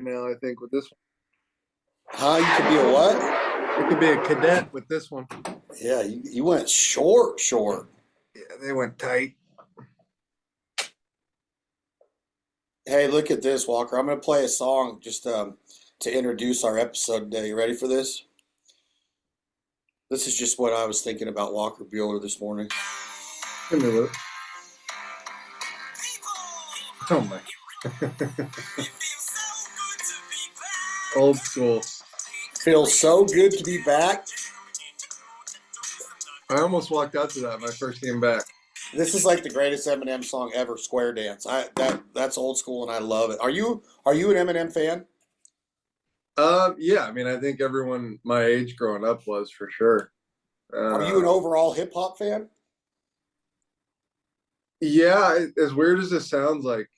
now, I think, with this Huh? You could be a what? one. It could be a cadet with this one. Yeah, you went short. Yeah, they went tight. Hey, look at this, Walker. I'm going to play a song just to introduce our episode today. You ready for this? This is just what I was thinking about Walker Buehler this morning. Give me with it. Oh my. Old school. Feels so good to be back. I almost walked out to that my first game back. This is like the greatest Eminem song ever, Square Dance. That's old school and I love it. Are you an Eminem fan? Yeah, I mean, I think everyone my age growing up was for sure. Are you an overall hip hop fan? Yeah, as weird as this sounds, like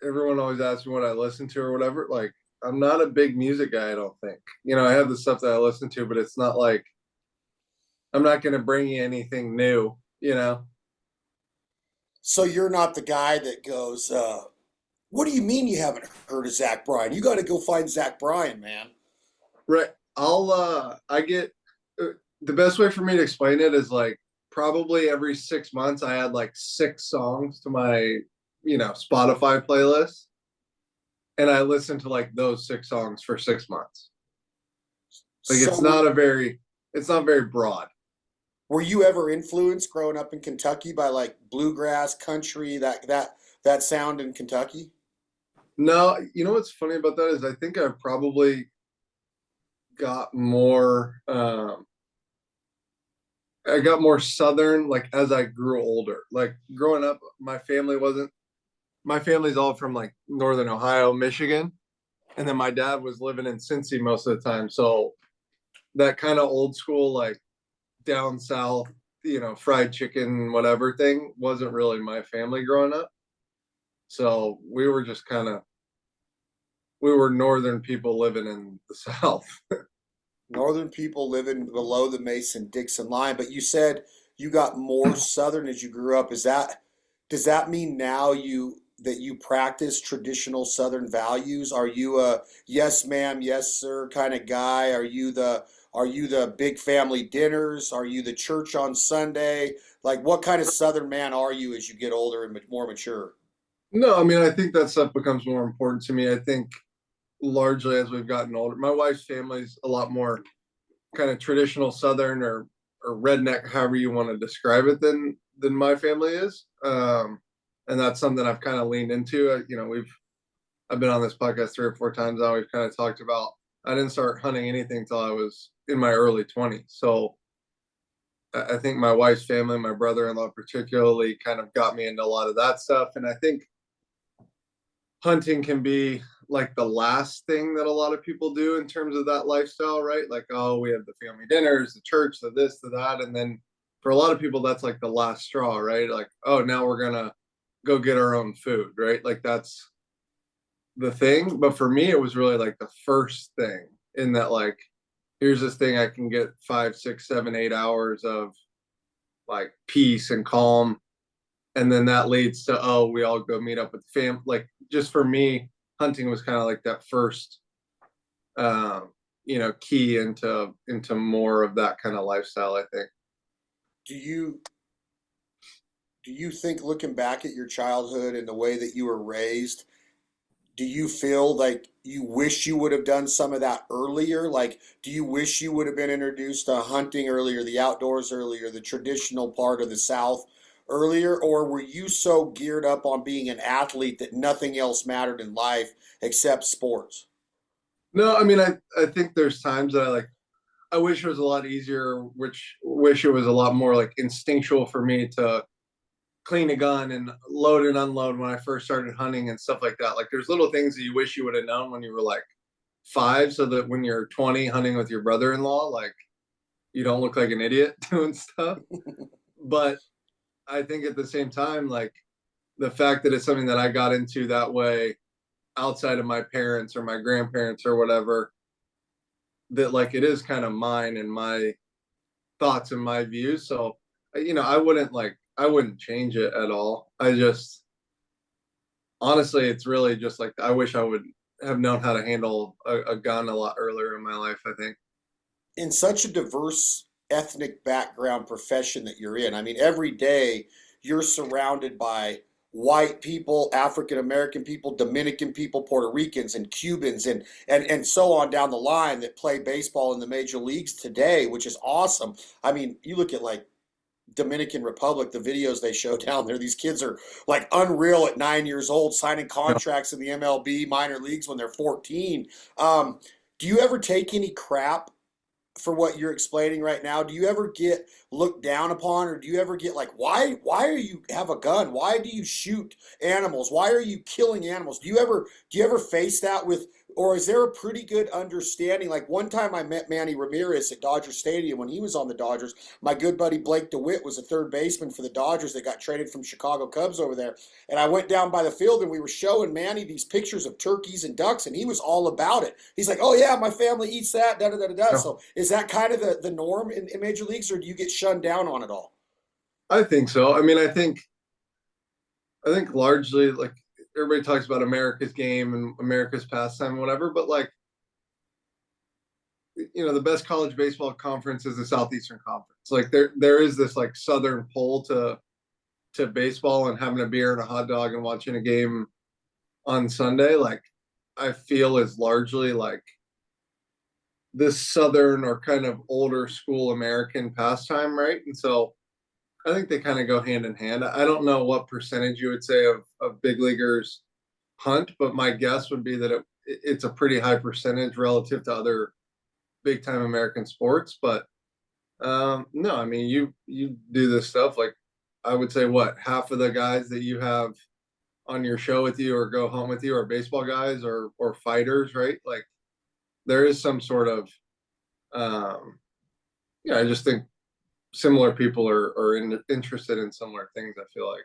everyone always asks me what I listen to or whatever. Like, I'm not a big music guy, I don't think. You know, I have the stuff that I listen to, but it's not like I'm not going to bring you anything new, you know? So you're not the guy that goes, what do you mean you haven't heard of Zach Bryan? You got to go find Zach Bryan, man. Right. I get the best way for me to explain it is like probably every 6 months I add like 6 songs to my, Spotify playlist. And I listen to like those 6 songs for 6 months. Like So it's not very broad. were you ever influenced growing up in Kentucky by like bluegrass, country, that sound in Kentucky? No, you know what's funny about that is I think I probably got more I got more southern like as I grew older. Like growing up, my family's all from like northern Ohio, Michigan, and then my dad was living in Cincy most of the time. So that kind of old school like down south, fried chicken whatever thing wasn't really my family growing up. So we were northern people living in the south. Northern people living below the Mason-Dixon line, but you said you got more Southern as you grew up. Does that mean now that you practice traditional Southern values? Are you a yes ma'am, yes sir kind of guy? Are you the big family dinners? Are you the church on Sunday? Like what kind of Southern man are you as you get older and more mature? No, I mean I think that stuff becomes more important to me. I think largely as we've gotten older. My wife's family's a lot more kind of traditional Southern or redneck, however you want to describe it, than my family is. And that's something I've kind of leaned into. I've been on this podcast 3 or 4 times now. We've kind of talked about I didn't start hunting anything till I was in my early 20s. So I think my wife's family, my brother-in-law particularly, kind of got me into a lot of that stuff. And I think hunting can be like the last thing that a lot of people do in terms of that lifestyle, right? Like, oh, we have the family dinners, the church, the this, the that. And then for a lot of people, that's like the last straw, right? Like, oh, now we're going to go get our own food, right? Like that's the thing. But for me, it was really like the first thing in that, like, here's this thing I can get 5, 6, 7, 8 hours of like peace and calm. And then that leads to, oh, we all go meet up with the fam. Like just for me, hunting was kind of like that first key into more of that kind of lifestyle, I think. Do you do you think looking back at your childhood and the way that you were raised, do you feel like you wish you would have done some of that earlier? Like, do you wish you would have been introduced to hunting earlier, the outdoors earlier, the traditional part of the South earlier? Or were you so geared up on being an athlete that nothing else mattered in life except sports? No, I mean I think there's times that I wish it was a lot easier, which wish it was a lot more like instinctual for me to clean a gun and load and unload when I first started hunting and stuff like that. Like there's little things that you wish you would have known when you were like 5, so that when you're 20 hunting with your brother-in-law, like you don't look like an idiot doing stuff. But I think at the same time, like the fact that it's something that I got into that way outside of my parents or my grandparents or whatever, that like it is kind of mine and my thoughts and my views. So, I wouldn't change it at all. I just honestly, it's really just like I wish I would have known how to handle a gun a lot earlier in my life, I think. In such a diverse ethnic background profession that you're in, I mean, every day you're surrounded by white people, African American people, Dominican people, Puerto Ricans, and Cubans, and so on down the line that play baseball in the major leagues today, which is awesome. I mean, you look at like Dominican Republic, the videos they show down there, these kids are like unreal at 9 years old, signing Yeah. contracts in the MLB minor leagues when they're 14. Do you ever take any crap for what you're explaining right now? Do you ever get looked down upon, or do you ever get like, why are you have a gun? Why do you shoot animals? Why are you killing animals? Do you ever face that with, or is there a pretty good understanding? Like one time I met Manny Ramirez at Dodger Stadium when he was on the Dodgers. My good buddy Blake DeWitt was a third baseman for the Dodgers that got traded from Chicago Cubs over there. And I went down by the field and we were showing Manny these pictures of turkeys and ducks, and he was all about it. He's like, "Oh yeah, my family eats that." Da da da da da. Yeah. So is that kind of the norm in major leagues, or do you get shunned down on it all? I think so. I mean, I think largely like everybody talks about America's game and America's pastime and whatever, but like, the best college baseball conference is the Southeastern Conference. Like there is this like southern pull to baseball, and having a beer and a hot dog and watching a game on Sunday, like I feel is largely like this southern or kind of older school American pastime, right? And so I think they kind of go hand in hand. I don't know what percentage you would say of big leaguers hunt, but my guess would be that it's a pretty high percentage relative to other big time American sports. But no, I mean you do this stuff like I would say what half of the guys that you have on your show with you or go home with you are baseball guys or fighters, right? Like there is some sort of yeah, I just think similar people interested in similar things, I feel like.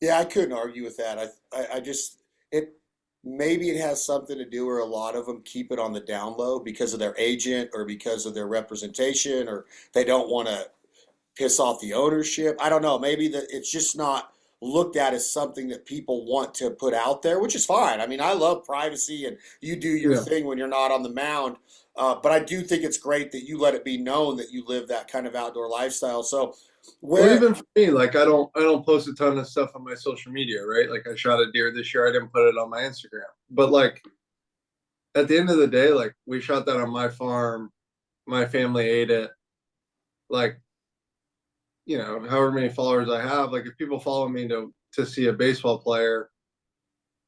Yeah, I couldn't argue with that. I just it maybe it has something to do where a lot of them keep it on the down low because of their agent or because of their representation, or they don't want to piss off the ownership. I don't know. Maybe that it's just not looked at as something that people want to put out there, which is fine. I mean, I love privacy and you do your Yeah. thing when you're not on the mound. But I do think it's great that you let it be known that you live that kind of outdoor lifestyle. So Well, where, even for me, like I don't post a ton of stuff on my social media, right? Like I shot a deer this year, I didn't put it on my Instagram. But like at the end of the day, like we shot that on my farm, my family ate it. Like, however many followers I have, like if people follow me to see a baseball player,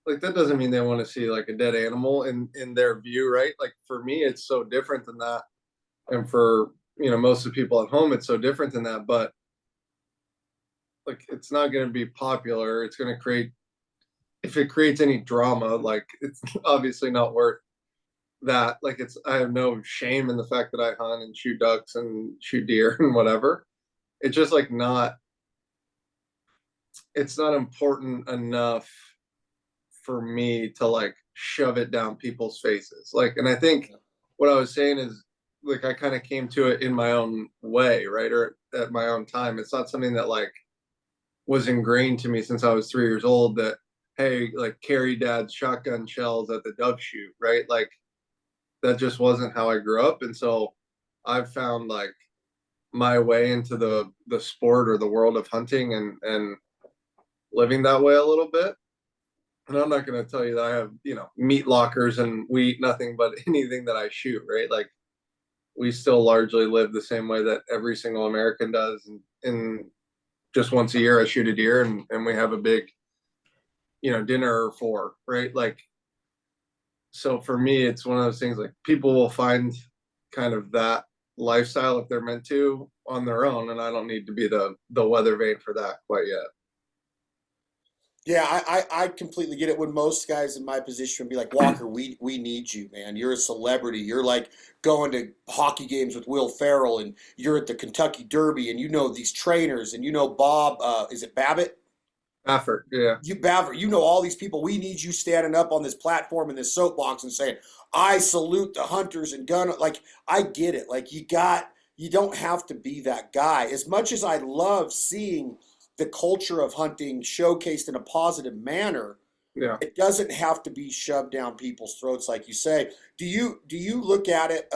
like that doesn't mean they want to see like a dead animal in their view, right? Like for me, it's so different than that. And for most of the people at home, it's so different than that. But like it's not going to be popular. It's going to create, if it creates any drama, like it's obviously not worth that. Like I have no shame in the fact that I hunt and shoot ducks and shoot deer and whatever. It's just like it's not important enough for me to like shove it down people's faces. Like, and I think what I was saying is like I kind of came to it in my own way, right? Or at my own time. It's not something that like was ingrained to me since I was 3 years old that, hey, like carry dad's shotgun shells at the dove shoot, right? Like that just wasn't how I grew up. And so I've found like my way into the sport or the world of hunting and living that way a little bit. And I'm not going to tell you that I have, meat lockers and we eat nothing but anything that I shoot, right? Like we still largely live the same way that every single American does. And just once a year, I shoot a deer and we have a big, dinner or four, right? Like, so for me, it's one of those things like people will find kind of that lifestyle if they're meant to on their own. And I don't need to be the weather vane for that quite yet. yeah, I completely get it. When most guys in my position would be like, Walker, we need you, man. You're a celebrity. You're like going to hockey games with Will Ferrell, and you're at the Kentucky Derby, and you know these trainers, and you know Bob. Is it Babbitt? Effort, yeah. You Baver, you know all these people. We need you standing up on this platform in this soapbox and saying, "I salute the hunters and gun." Like I get it. Like you don't have to be that guy. As much as I love seeing the culture of hunting showcased in a positive manner, Yeah. It doesn't have to be shoved down people's throats, like you say. Do you look at it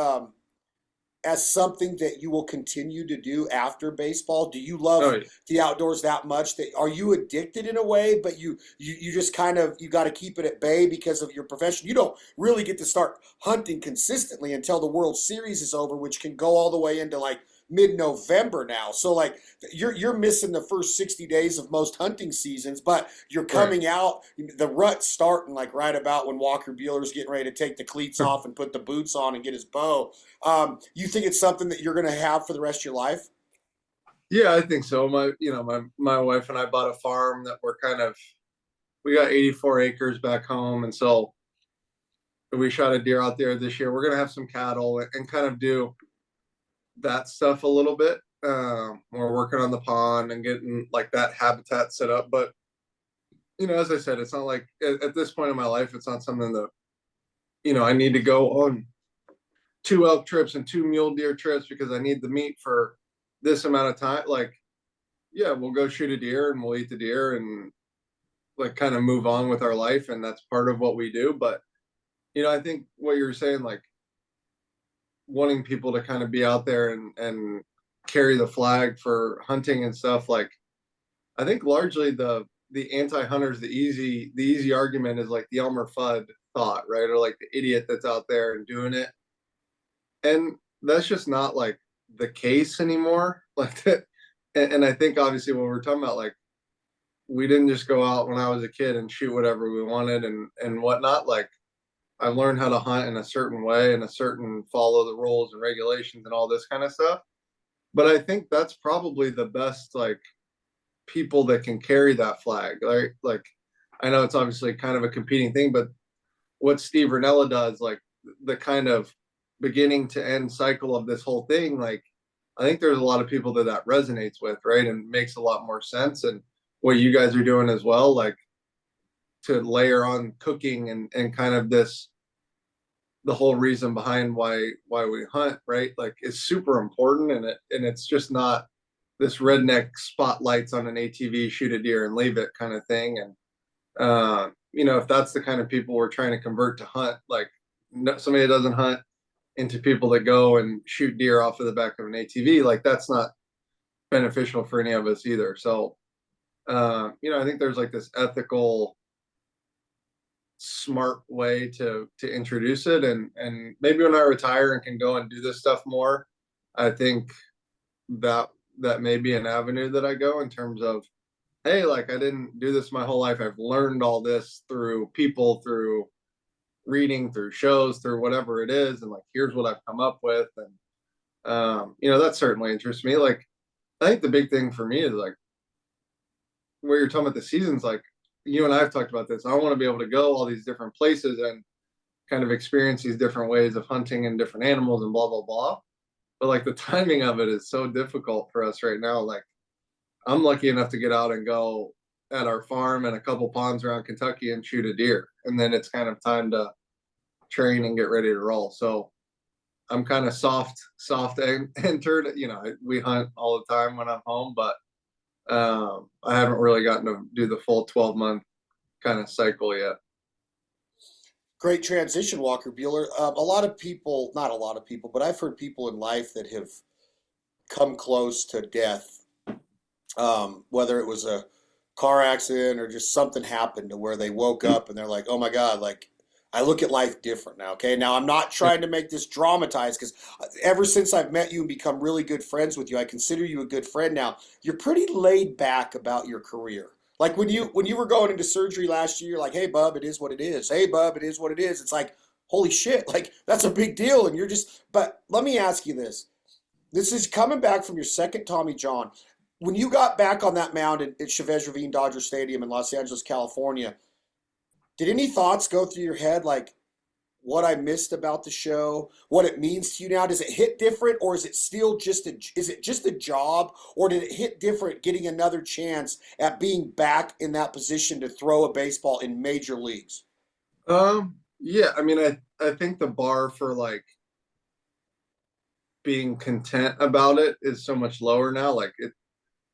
as something that you will continue to do after baseball? Do you Oh love yeah. the outdoors that much that are you addicted in a way, but you just kind of you got to keep it at bay because of your profession? You don't really get to start hunting consistently until the World Series is over, which can go all the way into like mid-November now. So like you're missing the first 60 days of most hunting seasons, but you're Right. coming out the rut's starting like right about when Walker Buehler's getting ready to take the cleats off and put the boots on and get his bow. You think it's something that you're going to have for the rest of your life? Yeah, I think so. My wife and I bought a farm that we got 84 acres back home, and so we shot a deer out there this year. We're gonna have some cattle and kind of do that stuff a little bit. We're working on the pond and getting like that habitat set up. But as I said, it's not like at this point in my life, it's not something that I need to go on 2 elk trips and 2 mule deer trips because I need the meat for this amount of time. Like, yeah, we'll go shoot a deer and we'll eat the deer and like kind of move on with our life, and that's part of what we do. But I think what you're saying, like wanting people to kind of be out there and carry the flag for hunting and stuff, like I think largely the anti-hunters, the easy argument is like the Elmer Fudd thought, right? Or like the idiot that's out there and doing it. And that's just not like the case anymore. Like that. And I think obviously what we're talking about, like we didn't just go out when I was a kid and shoot whatever we wanted and whatnot. Like I learned how to hunt in a certain way and a certain follow the rules and regulations and all this kind of stuff. But I think that's probably the best like people that can carry that flag. Like I know it's obviously kind of a competing thing, but what Steve Rinella does, like the kind of beginning to end cycle of this whole thing, like I think there's a lot of people that resonates with, right? And makes a lot more sense. And what you guys are doing as well, like to layer on cooking and kind of this the whole reason behind why we hunt, right? Like it's super important, and it's just not this redneck spotlights on an ATV, shoot a deer and leave it kind of thing. And if that's the kind of people we're trying to convert to hunt, like somebody that doesn't hunt into people that go and shoot deer off of the back of an ATV, like that's not beneficial for any of us either. So I think there's like this ethical smart way to introduce it, and maybe when I retire and can go and do this stuff more, I think that that may be an avenue that I go in terms of, hey, like I didn't do this my whole life. I've learned all this through people, through reading, through shows, through whatever it is, and like here's what I've come up with. And that certainly interests me. Like I think the big thing for me is like where you're talking about the seasons, like you and I have talked about this. I want to be able to go all these different places and kind of experience these different ways of hunting and different animals and blah blah blah. But like the timing of it is so difficult for us right now. Like I'm lucky enough to get out and go at our farm and a couple ponds around Kentucky and shoot a deer, and then it's kind of time to train and get ready to roll. So I'm kind of soft entered. We hunt all the time when I'm home, but I haven't really gotten to do the full 12-month kind of cycle yet. Great transition, Walker Bueller. A lot of people, not a lot of people, but I've heard people in life that have come close to death, whether it was a car accident or just something happened to where they woke up and they're like, oh my God, like I look at life different now. Okay. Now I'm not trying to make this dramatized because ever since I've met you and become really good friends with you, I consider you a good friend now. You're pretty laid back about your career. Like when you were going into surgery last year, you're like, hey bub, it is what it is. Hey bub, it is what it is. It's like, holy shit, like that's a big deal. And you're just, but let me ask you this. This is coming back from your second Tommy John. When you got back on that mound at Chavez Ravine Dodger Stadium in Los Angeles, California, did any thoughts go through your head like what I missed about the show, what it means to you now? Does it hit different, or is it still just a job, or did it hit different getting another chance at being back in that position to throw a baseball in major leagues? Yeah, I mean, I think the bar for like being content about it is so much lower now. Like it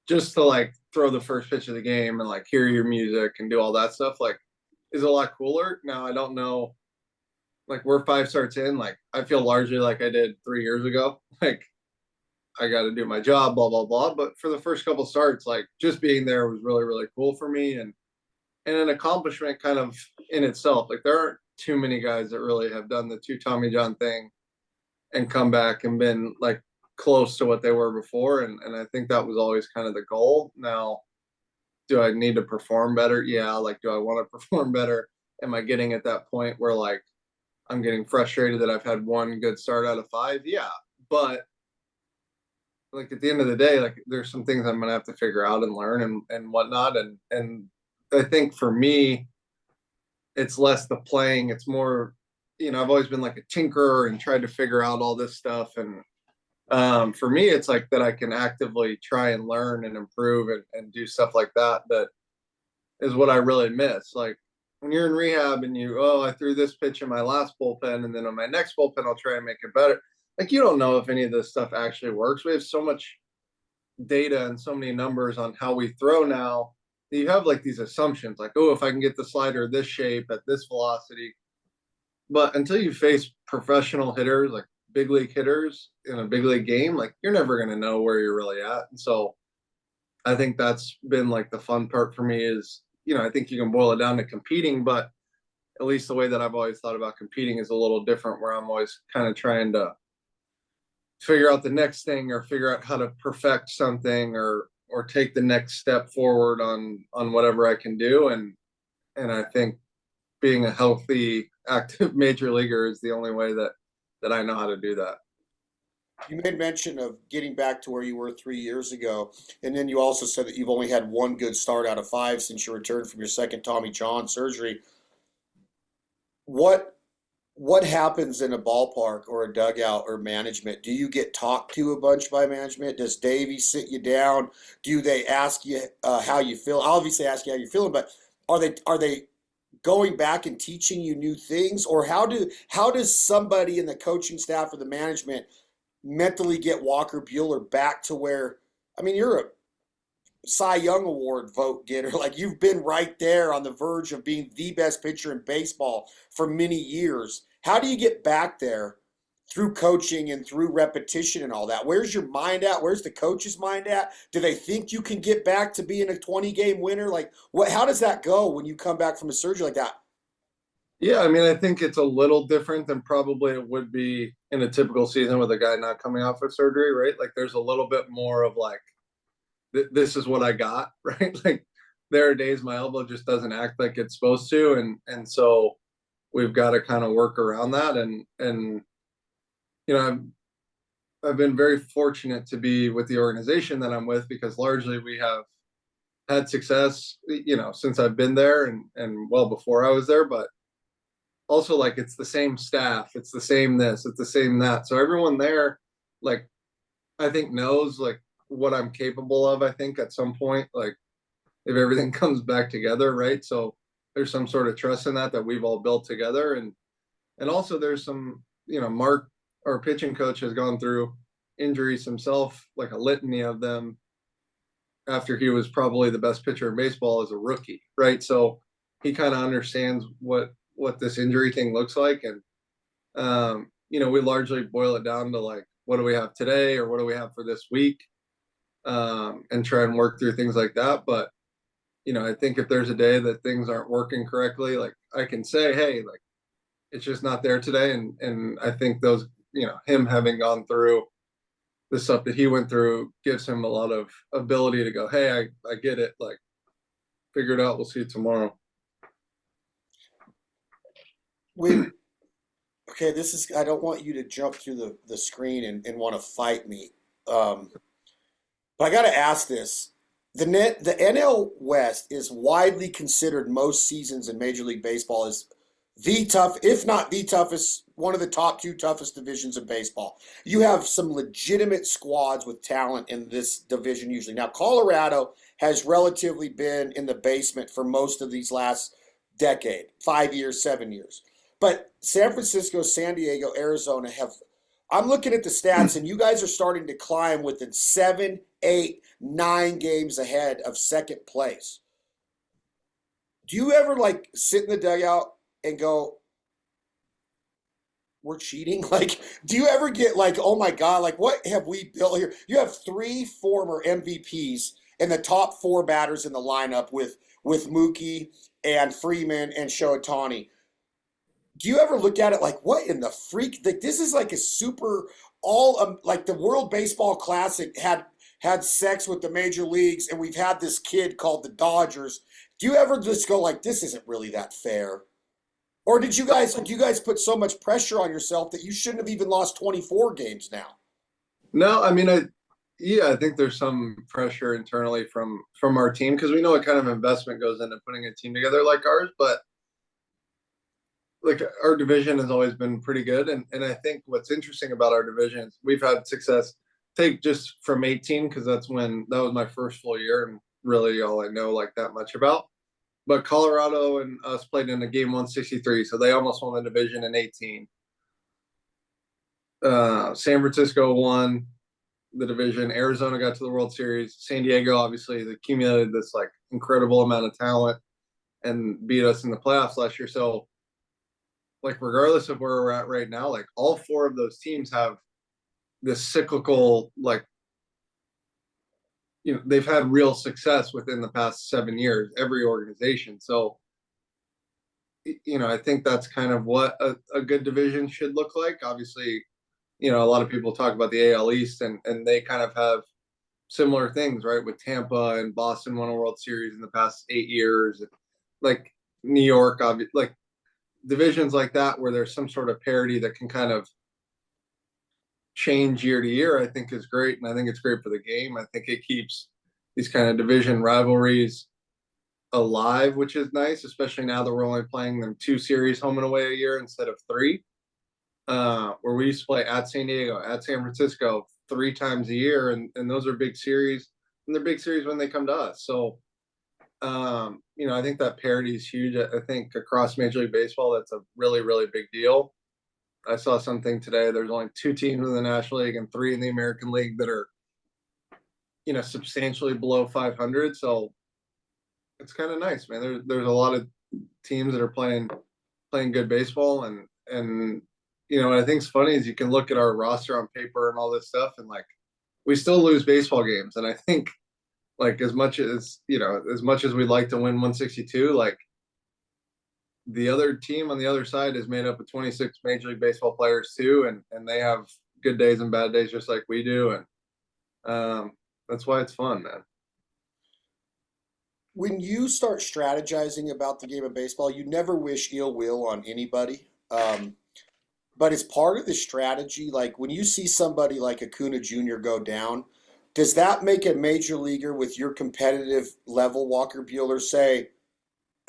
just to like throw the first pitch of the game and like hear your music and do all that stuff. Like is a lot cooler. Now I don't know, like we're 5 starts in, like I feel largely like I did 3 years ago. Like I got to do my job, blah blah blah. But for the first couple starts, like just being there was really really cool for me, and an accomplishment kind of in itself. Like there aren't too many guys that really have done the two Tommy John thing and come back and been like close to what they were before. And I think that was always kind of the goal. Now, do I need to perform better? Yeah. Like, do I want to perform better? Am I getting at that point where like I'm getting frustrated that I've had one good start out of 5? Yeah. But like at the end of the day, like there's some things I'm gonna have to figure out and learn and whatnot. And I think for me, it's less the playing, it's more, I've always been like a tinkerer and tried to figure out all this stuff. And for me, it's like that I can actively try and learn and improve and do stuff like that. That is what I really miss. Like when you're in rehab and I threw this pitch in my last bullpen, and then on my next bullpen, I'll try and make it better. Like you don't know if any of this stuff actually works. We have so much data and so many numbers on how we throw now. You have like these assumptions, like, oh, if I can get the slider this shape at this velocity. But until you face professional hitters, like big league hitters in a big league game, like you're never going to know where you're really at. And so I think that's been like the fun part for me is, I think you can boil it down to competing, but at least the way that I've always thought about competing is a little different, where I'm always kind of trying to figure out the next thing or figure out how to perfect something or take the next step forward on whatever I can do. And I think being a healthy, active major leaguer is the only way that I know how to do that. You made mention of getting back to where you were 3 years ago, and then you also said that you've only had one good start out of 5 since you returned from your second Tommy John surgery. What what happens in a ballpark or a dugout or management? Do you get talked to a bunch by management? Does Davey sit you down? Do they ask you how you feel? Obviously, ask you how you're feeling, but are they going back and teaching you new things, or how does somebody in the coaching staff or the management mentally get Walker Buehler back to where? I mean, you're a Cy Young Award vote getter. Like you've been right there on the verge of being the best pitcher in baseball for many years. How do you get back there through coaching and through repetition and all that? Where's your mind at? Where's the coach's mind at? Do they think you can get back to being a 20-game winner? Like what? How does that go when you come back from a surgery like that? Yeah, I mean, I think it's a little different than probably it would be in a typical season with a guy not coming off of surgery, right? Like there's a little bit more of like, this is what I got, right? Like there are days my elbow just doesn't act like it's supposed to, and so we've got to kind of work around that. And you know, I've been very fortunate to be with the organization that I'm with, because largely we have had success, since I've been there and well before I was there. But also like it's the same staff, it's the same this, it's the same that. So everyone there, like I think knows like what I'm capable of. I think at some point, like if everything comes back together, right? So there's some sort of trust in that we've all built together, and also there's some, Mark, our pitching coach, has gone through injuries himself, like a litany of them, after he was probably the best pitcher in baseball as a rookie, right? So he kind of understands what this injury thing looks like, and we largely boil it down to like, what do we have today, or what do we have for this week, and try and work through things like that. But I think if there's a day that things aren't working correctly, like I can say, hey, like it's just not there today. And I think those, him having gone through the stuff that he went through gives him a lot of ability to go, hey, I get it, like figure it out, we'll see you tomorrow. When Okay, this is, I don't want you to jump through the screen and want to fight me. Um, but I got to ask this. The NL West is widely considered most seasons in Major League Baseball as the tough, if not the toughest, one of the top two toughest divisions in baseball. You have some legitimate squads with talent in this division usually. Now, Colorado has relatively been in the basement for most of these last decade, 5 years, 7 years. But San Francisco, San Diego, Arizona have, I'm looking at the stats, and you guys are starting to climb within 7, 8, 9 games ahead of second place. Do you ever like sit in the dugout and go, we're cheating? Like, do you ever get like, oh my God, like what have we built here? You have three former MVPs and the top four batters in the lineup with Mookie and Freeman and Shohei. Do you ever look at it like, what in the freak? Like, this is like a super all like the World Baseball Classic had sex with the major leagues, and we've had this kid called the Dodgers. Do you ever just go like, this isn't really that fair? Or do you guys put so much pressure on yourself that you shouldn't have even lost 24 games now? No, I mean, yeah, I think there's some pressure internally from our team because we know what kind of investment goes into putting a team together like ours. But like our division has always been pretty good, and I think what's interesting about our division is we've had success. Take just from 18 because that was my first full year and really all I know like that much about. But Colorado and us played in a game 163, so they almost won the division in 18. San Francisco won the division. Arizona got to the World Series. San Diego obviously accumulated this like incredible amount of talent and beat us in the playoffs last year. So like regardless of where we're at right now, like all four of those teams have this cyclical like they've had real success within the past 7 years, every organization. So I think that's kind of what a good division should look like. Obviously, a lot of people talk about the AL East and they kind of have similar things, right? With Tampa and Boston won a World Series in the past 8 years, like New York, obviously, like divisions like that where there's some sort of parity that can kind of change year to year, I think is great. And I think it's great for the game. I think it keeps these kind of division rivalries alive, which is nice, especially now that we're only playing them 2 series home and away a year instead of 3. Where we used to play at San Diego, at San Francisco 3 times a year, and those are big series, and they're big series when they come to us. So, I think that parity is huge. I think across Major League Baseball, that's a really, really big deal. I saw something today. There's only 2 teams in the National League and 3 in the American League that are, substantially below 500. So it's kind of nice, man. There's a lot of teams that are playing good baseball, and what I think's funny is you can look at our roster on paper and all this stuff, and like we still lose baseball games. And I think like as much as we'd like to win 162, like the other team on the other side is made up of 26 Major League Baseball players too, and they have good days and bad days just like we do, and that's why it's fun, man. When you start strategizing about the game of baseball, you never wish ill will on anybody. But as part of the strategy, like when you see somebody like Acuna Jr. go down, does that make a major leaguer with your competitive level, Walker Buehler, say,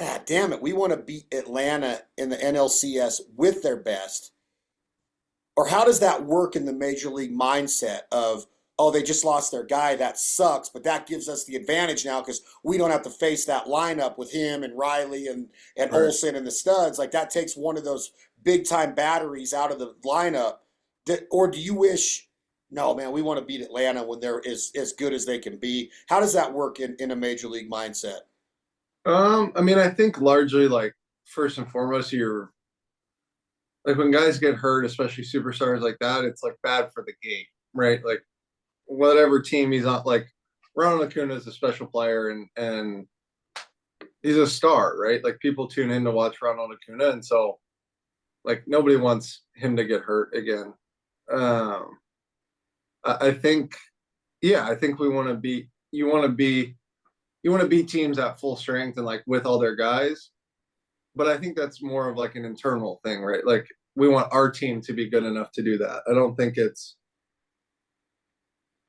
ah, damn it, we want to beat Atlanta in the NLCS with their best? Or how does that work in the major league mindset of, oh, they just lost their guy, that sucks, but that gives us the advantage now because we don't have to face that lineup with him and Riley and Right. Olson and the studs. Like that takes one of those big time batteries out of the lineup. Or do you wish, no, man, we want to beat Atlanta when they're as good as they can be? How does that work in a major league mindset? I mean, I think largely like first and foremost, you're like when guys get hurt, especially superstars like that, it's like bad for the game, right? Like whatever team he's on, like Ronald Acuna is a special player and he's a star, right? Like people tune in to watch Ronald Acuna, and so like nobody wants him to get hurt again. Um, I think, yeah, I think we want to be. You want to beat teams at full strength and like with all their guys, but I think that's more of like an internal thing, right? Like we want our team to be good enough to do that. I don't think it's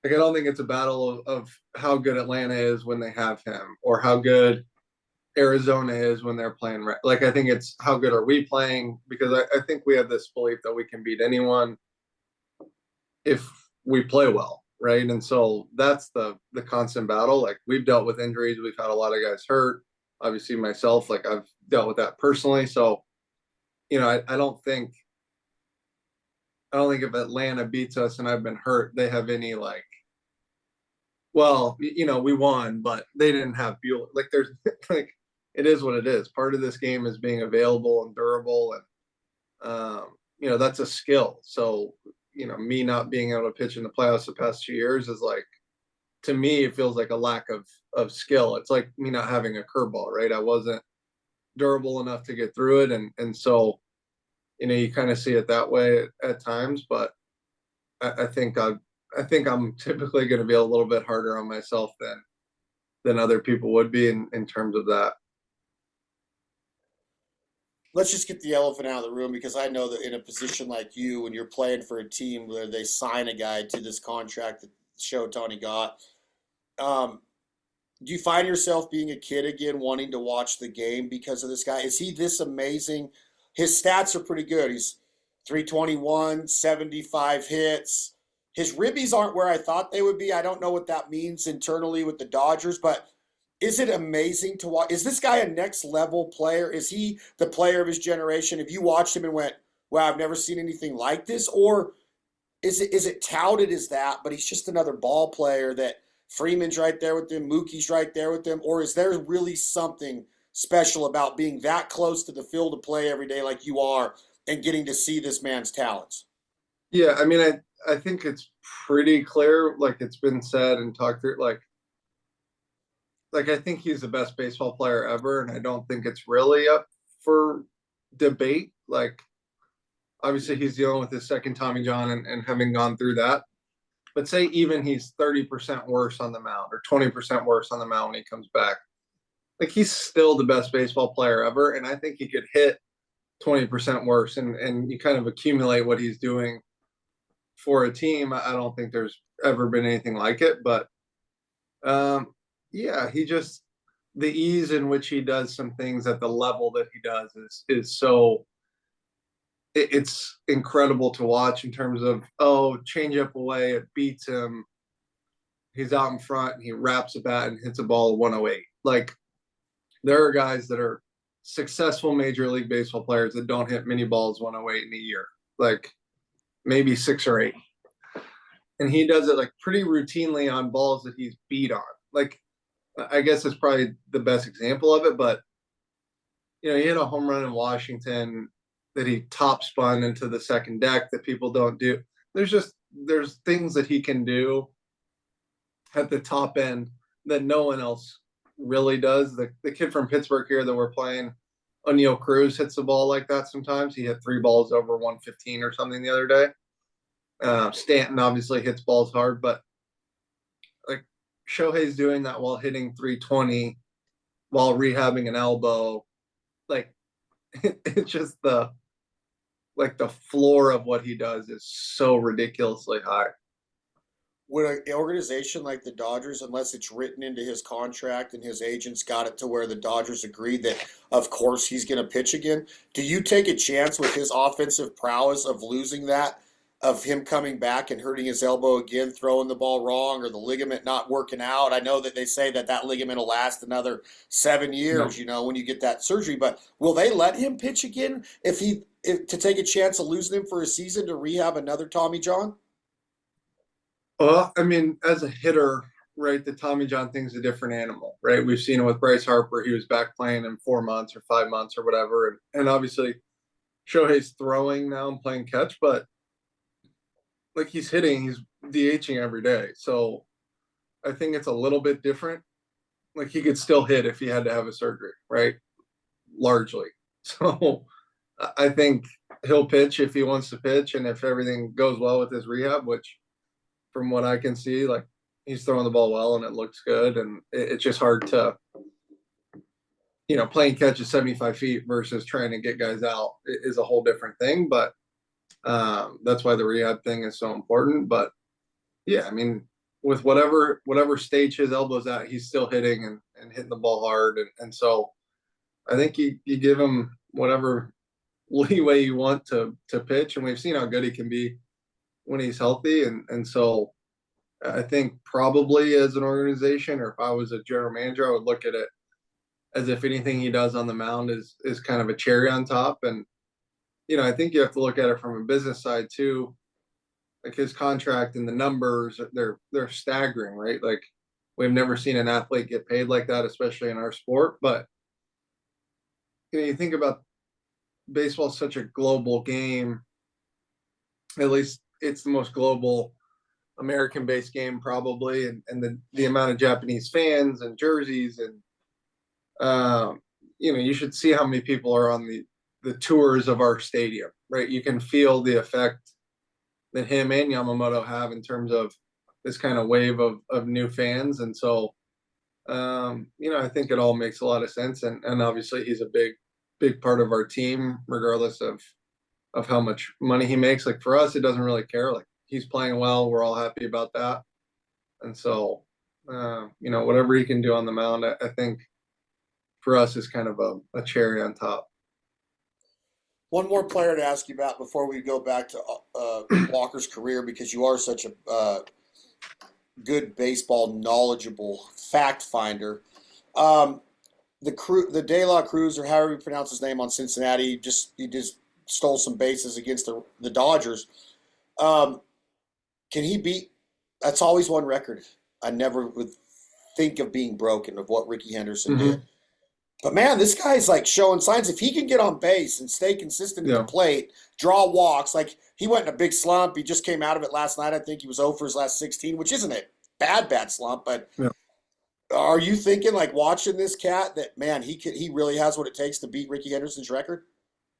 a battle of how good Atlanta is when they have him or how good Arizona is when they're playing. Like I think it's how good are we playing, because I think we have this belief that we can beat anyone if we play well, right? And so that's the constant battle. Like we've dealt with injuries, we've had a lot of guys hurt. Obviously myself, like I've dealt with that personally. So, I don't think if Atlanta beats us and I've been hurt, they have any like, well, we won, but they didn't have Buehler. Like there's like it is what it is. Part of this game is being available and durable, and that's a skill. So me not being able to pitch in the playoffs the past 2 years is like, to me, it feels like a lack of skill. It's like me not having a curveball, right? I wasn't durable enough to get through it, and so you kind of see it that way at times. But I think I'm typically going to be a little bit harder on myself than other people would be in terms of that. Let's just get the elephant out of the room, because I know that in a position like you, when you're playing for a team where they sign a guy to this contract that Show Tony got, um, do you find yourself being a kid again, wanting to watch the game because of this guy? Is he this amazing? His stats are pretty good. He's 321, 75 hits. His ribbies aren't where I thought they would be. I don't know what that means internally with the Dodgers, but is it amazing to watch? Is this guy a next level player? Is he the player of his generation? Have you watched him and went, wow, I've never seen anything like this? Or is it touted as that, but he's just another ball player that Freeman's right there with him, Mookie's right there with him? Or is there really something special about being that close to the field of play every day like you are and getting to see this man's talents? Yeah, I mean, I think it's pretty clear, like it's been said and talked through, like I think he's the best baseball player ever, and I don't think it's really up for debate. Like, obviously he's dealing with his second Tommy John and having gone through that. But say even he's 30% worse on the mound or 20% worse on the mound when he comes back. Like, he's still the best baseball player ever, and I think he could hit 20% worse, and you kind of accumulate what he's doing for a team. I don't think there's ever been anything like it. But yeah, he just, the ease in which he does some things at the level that he does is so, it's incredible to watch in terms of, change up away, it beats him. He's out in front and he wraps a bat and hits a ball at 108. Like, there are guys that are successful Major League Baseball players that don't hit many balls 108 in a year, like maybe 6 or 8. And he does it like pretty routinely on balls that he's beat on. Like, I guess it's probably the best example of it, but he hit a home run in Washington that he top spun into the second deck that people don't do. There's things that he can do at the top end that no one else really does. The kid from Pittsburgh here that we're playing, O'Neal Cruz, hits the ball like that sometimes. He hit 3 balls over 115 or something the other day. Stanton obviously hits balls hard, but like, Shohei's doing that while hitting 320 while rehabbing an elbow. Like, it's just the floor of what he does is so ridiculously high. Would an organization like the Dodgers, unless it's written into his contract and his agents got it to where the Dodgers agreed that, of course, he's going to pitch again, do you take a chance with his offensive prowess of losing that, of him coming back and hurting his elbow again, throwing the ball wrong, or the ligament not working out? I know that they say that ligament will last another 7 years, when you get that surgery. But will they let him pitch again to take a chance of losing him for a season to rehab another Tommy John? Well, I mean, as a hitter, right, the Tommy John thing's a different animal, right? We've seen it with Bryce Harper. He was back playing in 4 months or 5 months or whatever. And obviously, Shohei's throwing now and playing catch, but like, he's hitting, he's DHing every day. So I think it's a little bit different. Like, he could still hit if he had to have a surgery, right? Largely. So I think he'll pitch if he wants to pitch, and if everything goes well with his rehab, which from what I can see, like, he's throwing the ball well and it looks good. And it's just hard to, playing catch at 75 feet versus trying to get guys out is a whole different thing. But that's why the rehab thing is so important. But yeah, I mean, with whatever stage his elbow's at, he's still hitting and hitting the ball hard. And so I think you give him whatever leeway you want to pitch. And we've seen how good he can be when he's healthy. And so I think probably as an organization, or if I was a general manager, I would look at it as if anything he does on the mound is kind of a cherry on top. And I think you have to look at it from a business side too. Like, his contract and the numbers, they're staggering, right? Like, we've never seen an athlete get paid like that, especially in our sport. But you think about baseball is such a global game. At least it's the most global American-based game probably, and the amount of Japanese fans and jerseys and you should see how many people are on the tours of our stadium, right? You can feel the effect that him and Yamamoto have in terms of this kind of wave of new fans, and so I think it all makes a lot of sense, and obviously he's a big part of our team, regardless of how much money he makes. Like for us, it doesn't really care. Like he's playing well, we're all happy about that, and so whatever he can do on the mound, I think for us is kind of a cherry on top. One more player to ask you about before we go back to Walker's career, because you are such a good baseball knowledgeable fact finder. The De La Cruz, or however you pronounce his name, on Cincinnati, he just stole some bases against the Dodgers. Can he beat? That's always one record I never would think of being broken, of what Ricky Henderson did. But man, this guy's like showing signs. If he can get on base and stay consistent at the plate, draw walks, like he went in a big slump. He just came out of it last night. I think he was 0 for his last 16, which isn't a bad slump. But are you thinking, like, watching this cat, that man, he really has what it takes to beat Ricky Henderson's record?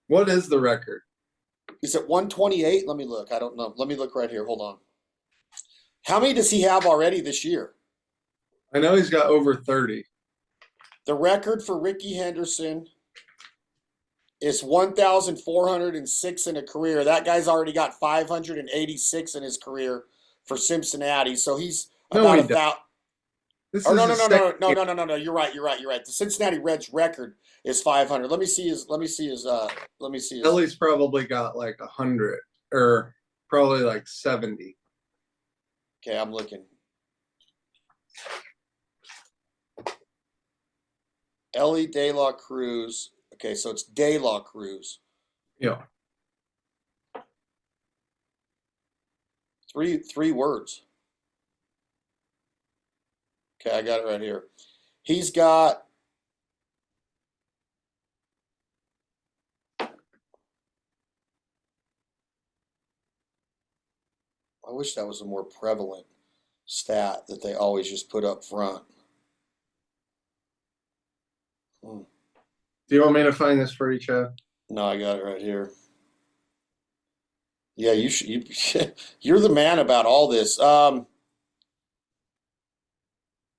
What is the record? Is it 128? Let me look. I don't know. Let me look right here. Hold on. How many does he have already this year? I know he's got over 30. The record for Ricky Henderson is 1,406 in a career. That guy's already got 586 in his career for Cincinnati. So he's about 1,000. No. You're right. The Cincinnati Reds record is 500. Let me see his. Ellie's probably got like 100, or probably like 70. Okay, I'm looking. Ellie De La Cruz. Okay, so it's De La Cruz. Yeah. Three words. Okay, I got it right here. He's got I wish that was a more prevalent stat that they always just put up front. Do you want me to find this for you, Chad? No, I got it right here. Yeah, you should. You're the man about all this.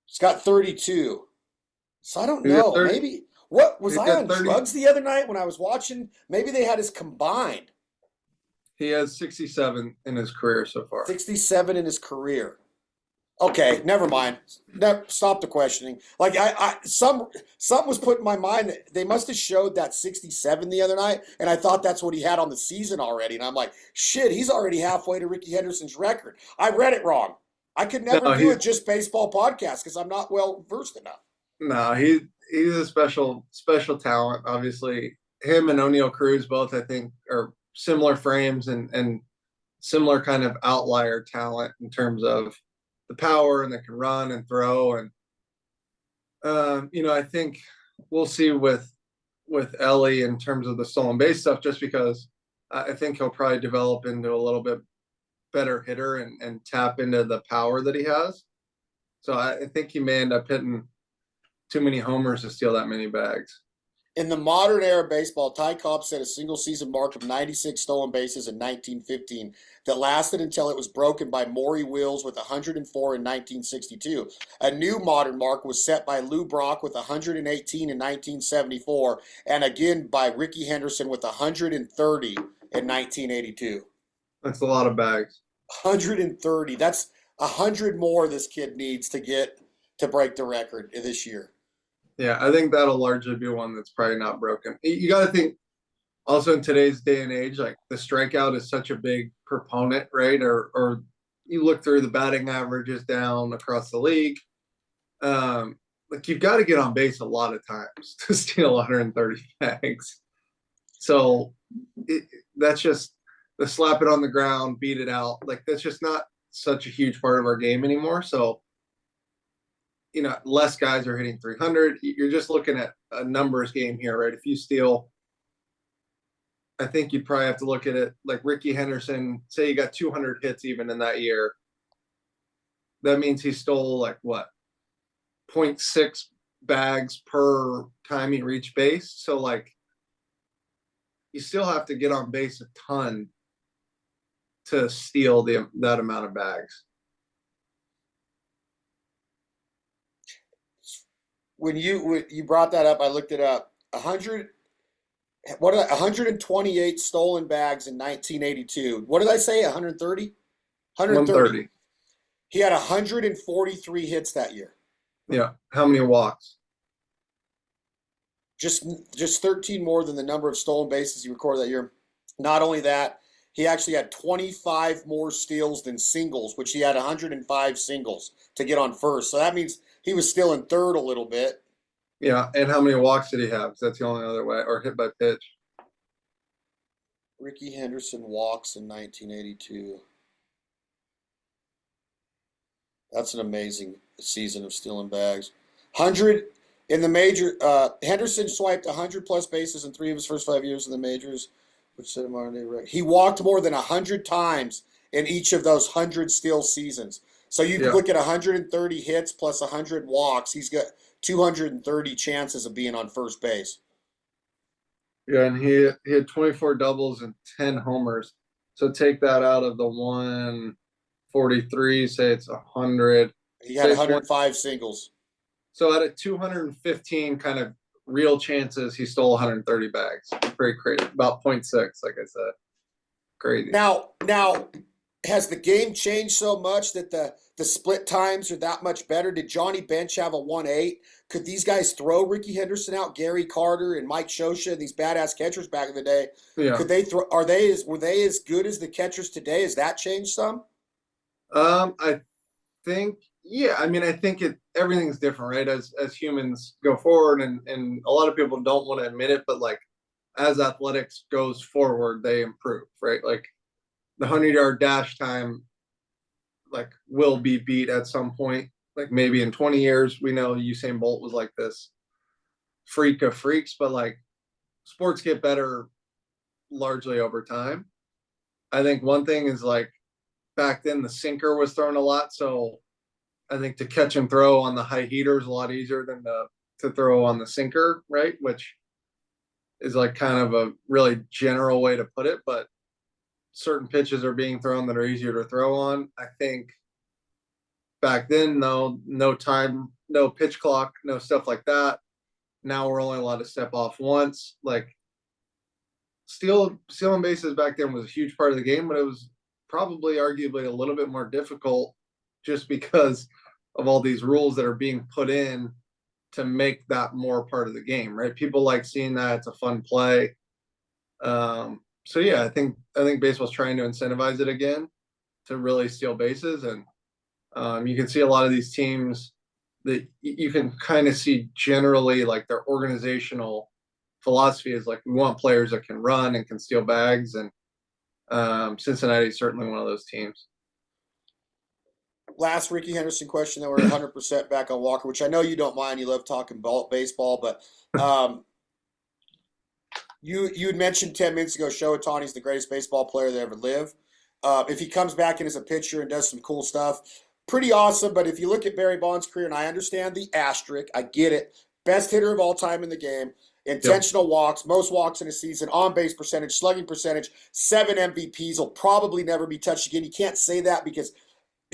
It's got 32. So I don't know. Maybe what was I on 30. Drugs the other night when I was watching? Maybe they had his combined. He has 67 in his career so far. 67 in his career. Okay, never mind. Stop the questioning. Like something was put in my mind that they must have showed that 67 the other night, and I thought that's what he had on the season already. And I'm like, shit, he's already halfway to Ricky Henderson's record. I read it wrong. I could never do a just baseball podcast because I'm not well versed enough. No, he's a special talent. Obviously, him and O'Neal Cruz both, I think, are similar frames and similar kind of outlier talent in terms of the power, and they can run and throw. And I think we'll see with Ellie in terms of the stolen base stuff, just because I think he'll probably develop into a little bit better hitter and tap into the power that he has. So I think he may end up hitting too many homers to steal that many bags. In the modern era of baseball, Ty Cobb set a single season mark of 96 stolen bases in 1915 that lasted until it was broken by Maury Wills with 104 in 1962. A new modern mark was set by Lou Brock with 118 in 1974, and again by Ricky Henderson with 130 in 1982. That's a lot of bags. 130. That's 100 more this kid needs to break the record this year. Yeah, I think that'll largely be one that's probably not broken. You got to think also in today's day and age, like the strikeout is such a big proponent, right? Or you look through the batting averages down across the league. Like you've got to get on base a lot of times to steal 130 bags. So that's just the slap it on the ground, beat it out. Like that's just not such a huge part of our game anymore. So less guys are hitting 300. You're just looking at a numbers game here, right? If you steal, I think you'd probably have to look at it like Ricky Henderson, say you got 200 hits even in that year. That means he stole like what? 0.6 bags per time he reached base. So like you still have to get on base a ton to steal that amount of bags. When you brought that up, I looked it up. 128 stolen bags in 1982. What did I say? 130? 130. He had 143 hits that year. Yeah. How many walks? Just 13 more than the number of stolen bases he recorded that year. Not only that, he actually had 25 more steals than singles, which he had 105 singles to get on first. So that means he was still in third a little bit. Yeah, and how many walks did he have? Because that's the only other way, or hit by pitch. Ricky Henderson walks in 1982. That's an amazing season of stealing bags. 100 in the major. Henderson swiped 100 plus bases in 3 of his first 5 years in the majors, which set him on a record. He walked more than 100 times in each of those 100 steal seasons. So you can look at 130 hits plus 100 walks. He's got 230 chances of being on first base. Yeah, and he had 24 doubles and 10 homers. So take that out of the 143, say it's 100. He had 105 singles. So out of 215 kind of real chances, he stole 130 bags. Very crazy. About 0.6, like I said. Crazy. Now, has the game changed so much that the split times are that much better? Did Johnny Bench have a 1.8? Could these guys throw Ricky Henderson out, Gary Carter and Mike Shosha, these badass catchers back in the day? Yeah. Could they throw? Were they as good as the catchers today? Has that changed some? I think, yeah. I mean, I think everything's different, right? As humans go forward, and a lot of people don't want to admit it, but like as athletics goes forward, they improve, right? Like the 100-yard dash time, like, will be beat at some point. Like maybe in 20 years, we know Usain Bolt was like this freak of freaks, but like sports get better largely over time. I think one thing is like back then the sinker was thrown a lot, so I think to catch and throw on the high heater is a lot easier than to throw on the sinker, right? Which is like kind of a really general way to put it, but certain pitches are being thrown that are easier to throw on. I think back then, though, no time, no pitch clock, no stuff like that. Now we're only allowed to step off once. Like stealing bases back then was a huge part of the game, but it was probably arguably a little bit more difficult just because of all these rules that are being put in to make that more part of the game, right? People like seeing that. It's a fun play. So yeah, I think baseball's trying to incentivize it again to really steal bases, and you can see a lot of these teams that you can kind of see generally like their organizational philosophy is like we want players that can run and can steal bags, and Cincinnati is certainly one of those teams. Last Ricky Henderson question, then we're 100% back on Walker, which I know you don't mind. You love talking baseball, but you had mentioned 10 minutes ago, Shohei Ohtani's the greatest baseball player that ever lived. If he comes back in as a pitcher and does some cool stuff, pretty awesome. But if you look at Barry Bonds' career, and I understand the asterisk, I get it. Best hitter of all time in the game, intentional walks, most walks in a season, on-base percentage, slugging percentage, 7 MVPs, will probably never be touched again. You can't say that because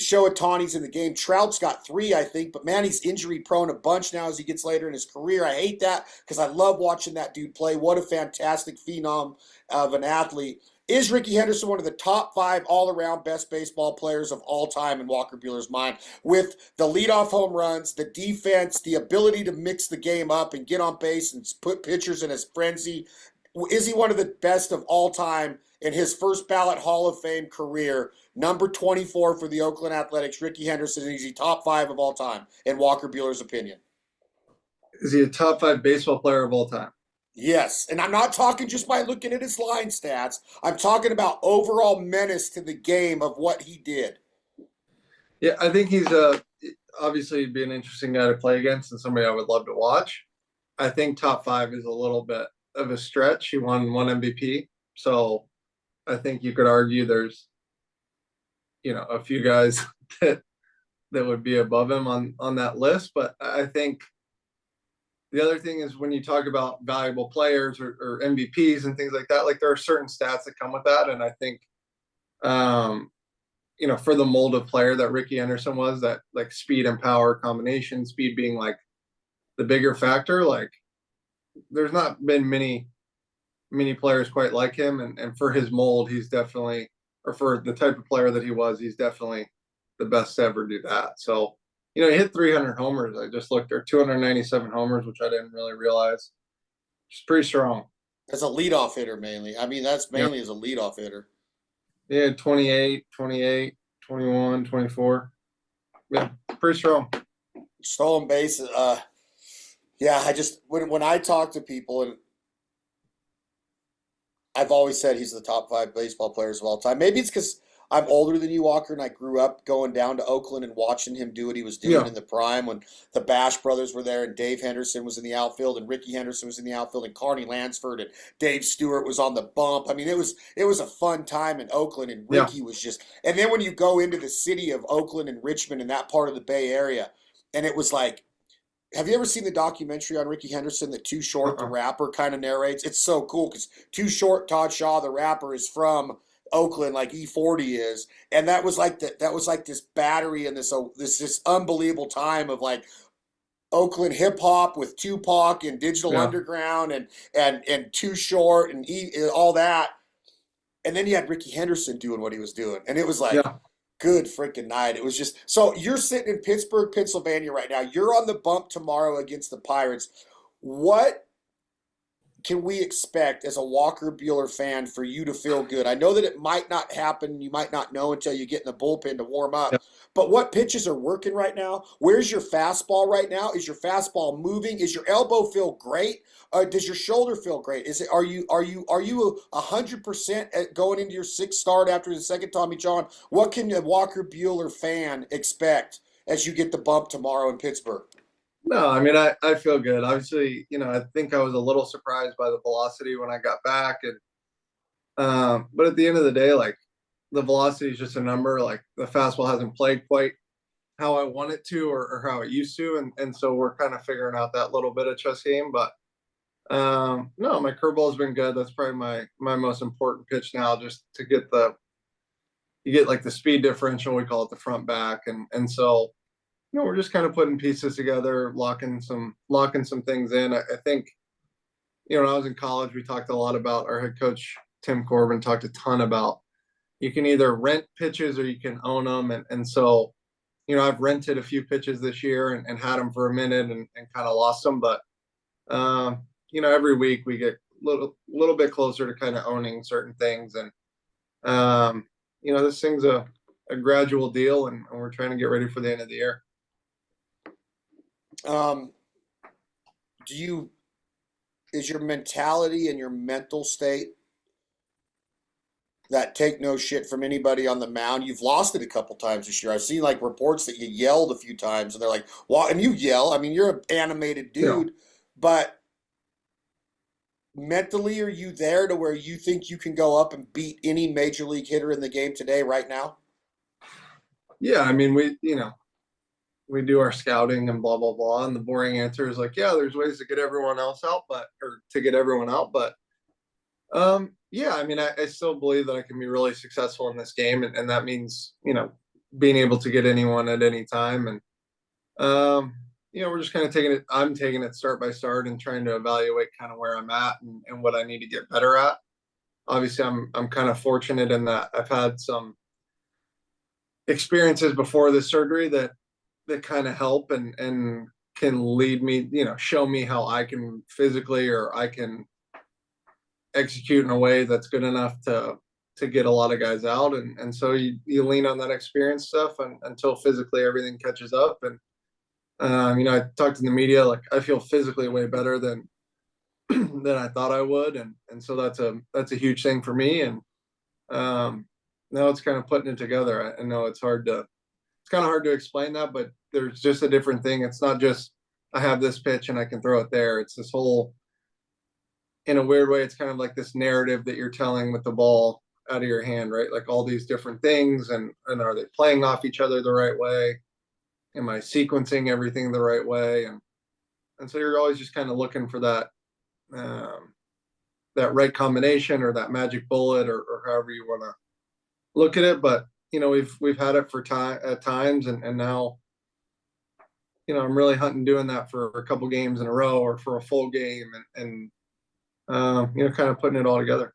Shohei Ohtani's in the game. Trout's got 3, I think, but man, he's injury prone a bunch now as he gets later in his career. I hate that because I love watching that dude play. What a fantastic phenom of an athlete. Is Ricky Henderson one of the top 5 all-around best baseball players of all time in Walker Buehler's mind? With the leadoff home runs, the defense, the ability to mix the game up and get on base and put pitchers in his frenzy. Is he one of the best of all time in his first ballot Hall of Fame career? Number 24 for the Oakland Athletics, Ricky Henderson. Is he top 5 of all time in Walker Buehler's opinion? Is he a top 5 baseball player of all time? Yes, and I'm not talking just by looking at his line stats. I'm talking about overall menace to the game of what he did. Yeah, I think he's obviously he'd be an interesting guy to play against and somebody I would love to watch. I think top five is a little bit of a stretch. He won one MVP. So I think you could argue there's, a few guys that would be above him on that list. But I think the other thing is when you talk about valuable players or MVPs and things like that, like there are certain stats that come with that. And I think, for the mold of player that Ricky Henderson was, that like speed and power combination, speed being like the bigger factor, like there's not been many players quite like him. And for his mold, he's definitely, or for the type of player that he was, he's definitely the best to ever do that. So, he hit 300 homers. I just looked there, 297 homers, which I didn't really realize. It's pretty strong. As a leadoff hitter, mainly. I mean, that's mainly as a leadoff hitter. Yeah, 28, 28, 21, 24. Yeah, pretty strong. Stolen base. Yeah, I just when I talk to people, and I've always said he's the top 5 baseball players of all time. Maybe it's because I'm older than you, Walker, and I grew up going down to Oakland and watching him do what he was doing in the prime when the Bash brothers were there and Dave Henderson was in the outfield and Ricky Henderson was in the outfield and Carney Lansford and Dave Stewart was on the bump. I mean, it was a fun time in Oakland, and Ricky was just. And then when you go into the city of Oakland and Richmond and that part of the Bay Area, and it was like. Have you ever seen the documentary on Ricky Henderson that Too Short, the rapper, kind of narrates? It's so cool because Too Short, Todd Shaw, the rapper, is from Oakland, like E40 is, and that was like this battery and this unbelievable time of like Oakland hip hop with Tupac and Digital Underground and Too Short and all that, and then you had Ricky Henderson doing what he was doing, and it was like. Good freaking night. It was just so you're sitting in Pittsburgh, Pennsylvania right now. You're on the bump tomorrow against the Pirates. What can we expect as a Walker Buehler fan for you to feel good? I know that it might not happen. You might not know until you get in the bullpen to warm up. But what pitches are working right now? Where's your fastball right now? Is your fastball moving? Is your elbow feel great? Does your shoulder feel great? Are you 100% going into your 6th start after the second Tommy John? What can a Walker Buehler fan expect as you get the bump tomorrow in Pittsburgh? No, I mean, I feel good. Obviously, I think I was a little surprised by the velocity when I got back. But at the end of the day, like the velocity is just a number. Like the fastball hasn't played quite how I want it to or how it used to. And so we're kind of figuring out that little bit of chess game. But no, my curveball has been good. That's probably my most important pitch now, just to get you get like the speed differential, we call it the front back. And so, we're just kind of putting pieces together, locking some things in. I think, when I was in college, we talked a lot about our head coach, Tim Corbin, talked a ton about you can either rent pitches or you can own them. And so, I've rented a few pitches this year and had them for a minute and kind of lost them. But, every week we get a little bit closer to kind of owning certain things. And, this thing's a gradual deal and we're trying to get ready for the end of the year. Is your mentality and your mental state that take no shit from anybody on the mound? You've lost it a couple times this year. I've seen like reports that you yelled a few times and they're like, well, and you yell. I mean, you're an animated dude, but mentally, are you there to where you think you can go up and beat any major league hitter in the game today, right now? Yeah. I mean, we do our scouting and blah, blah, blah. And the boring answer is like, yeah, there's ways to get everyone else out, or to get everyone out. But, yeah, I mean, I still believe that I can be really successful in this game. And that means, being able to get anyone at any time. And, we're just kind of I'm taking it start by start and trying to evaluate kind of where I'm at and what I need to get better at. Obviously I'm kind of fortunate in that I've had some experiences before this surgery that kind of help and can lead me, show me how I can physically or I can execute in a way that's good enough to get a lot of guys out. And so you lean on that experience stuff until physically everything catches up. And, I talked to the media, like I feel physically way better than I thought I would. And so that's a huge thing for me. And now it's kind of putting it together. I know it's hard to it's kind of hard to explain that, but there's just a different thing. It's not just I have this pitch and I can throw it there. It's this whole, in a weird way, it's kind of like this narrative that you're telling with the ball out of your hand, right? Like all these different things, and are they playing off each other the right way? Am I sequencing everything the right way? And so you're always just kind of looking for that that right combination or that magic bullet, or however you want to look at it. But we've had it for time at times, and now I'm really hunting doing that for a couple games in a row or for a full game, and kind of putting it all together.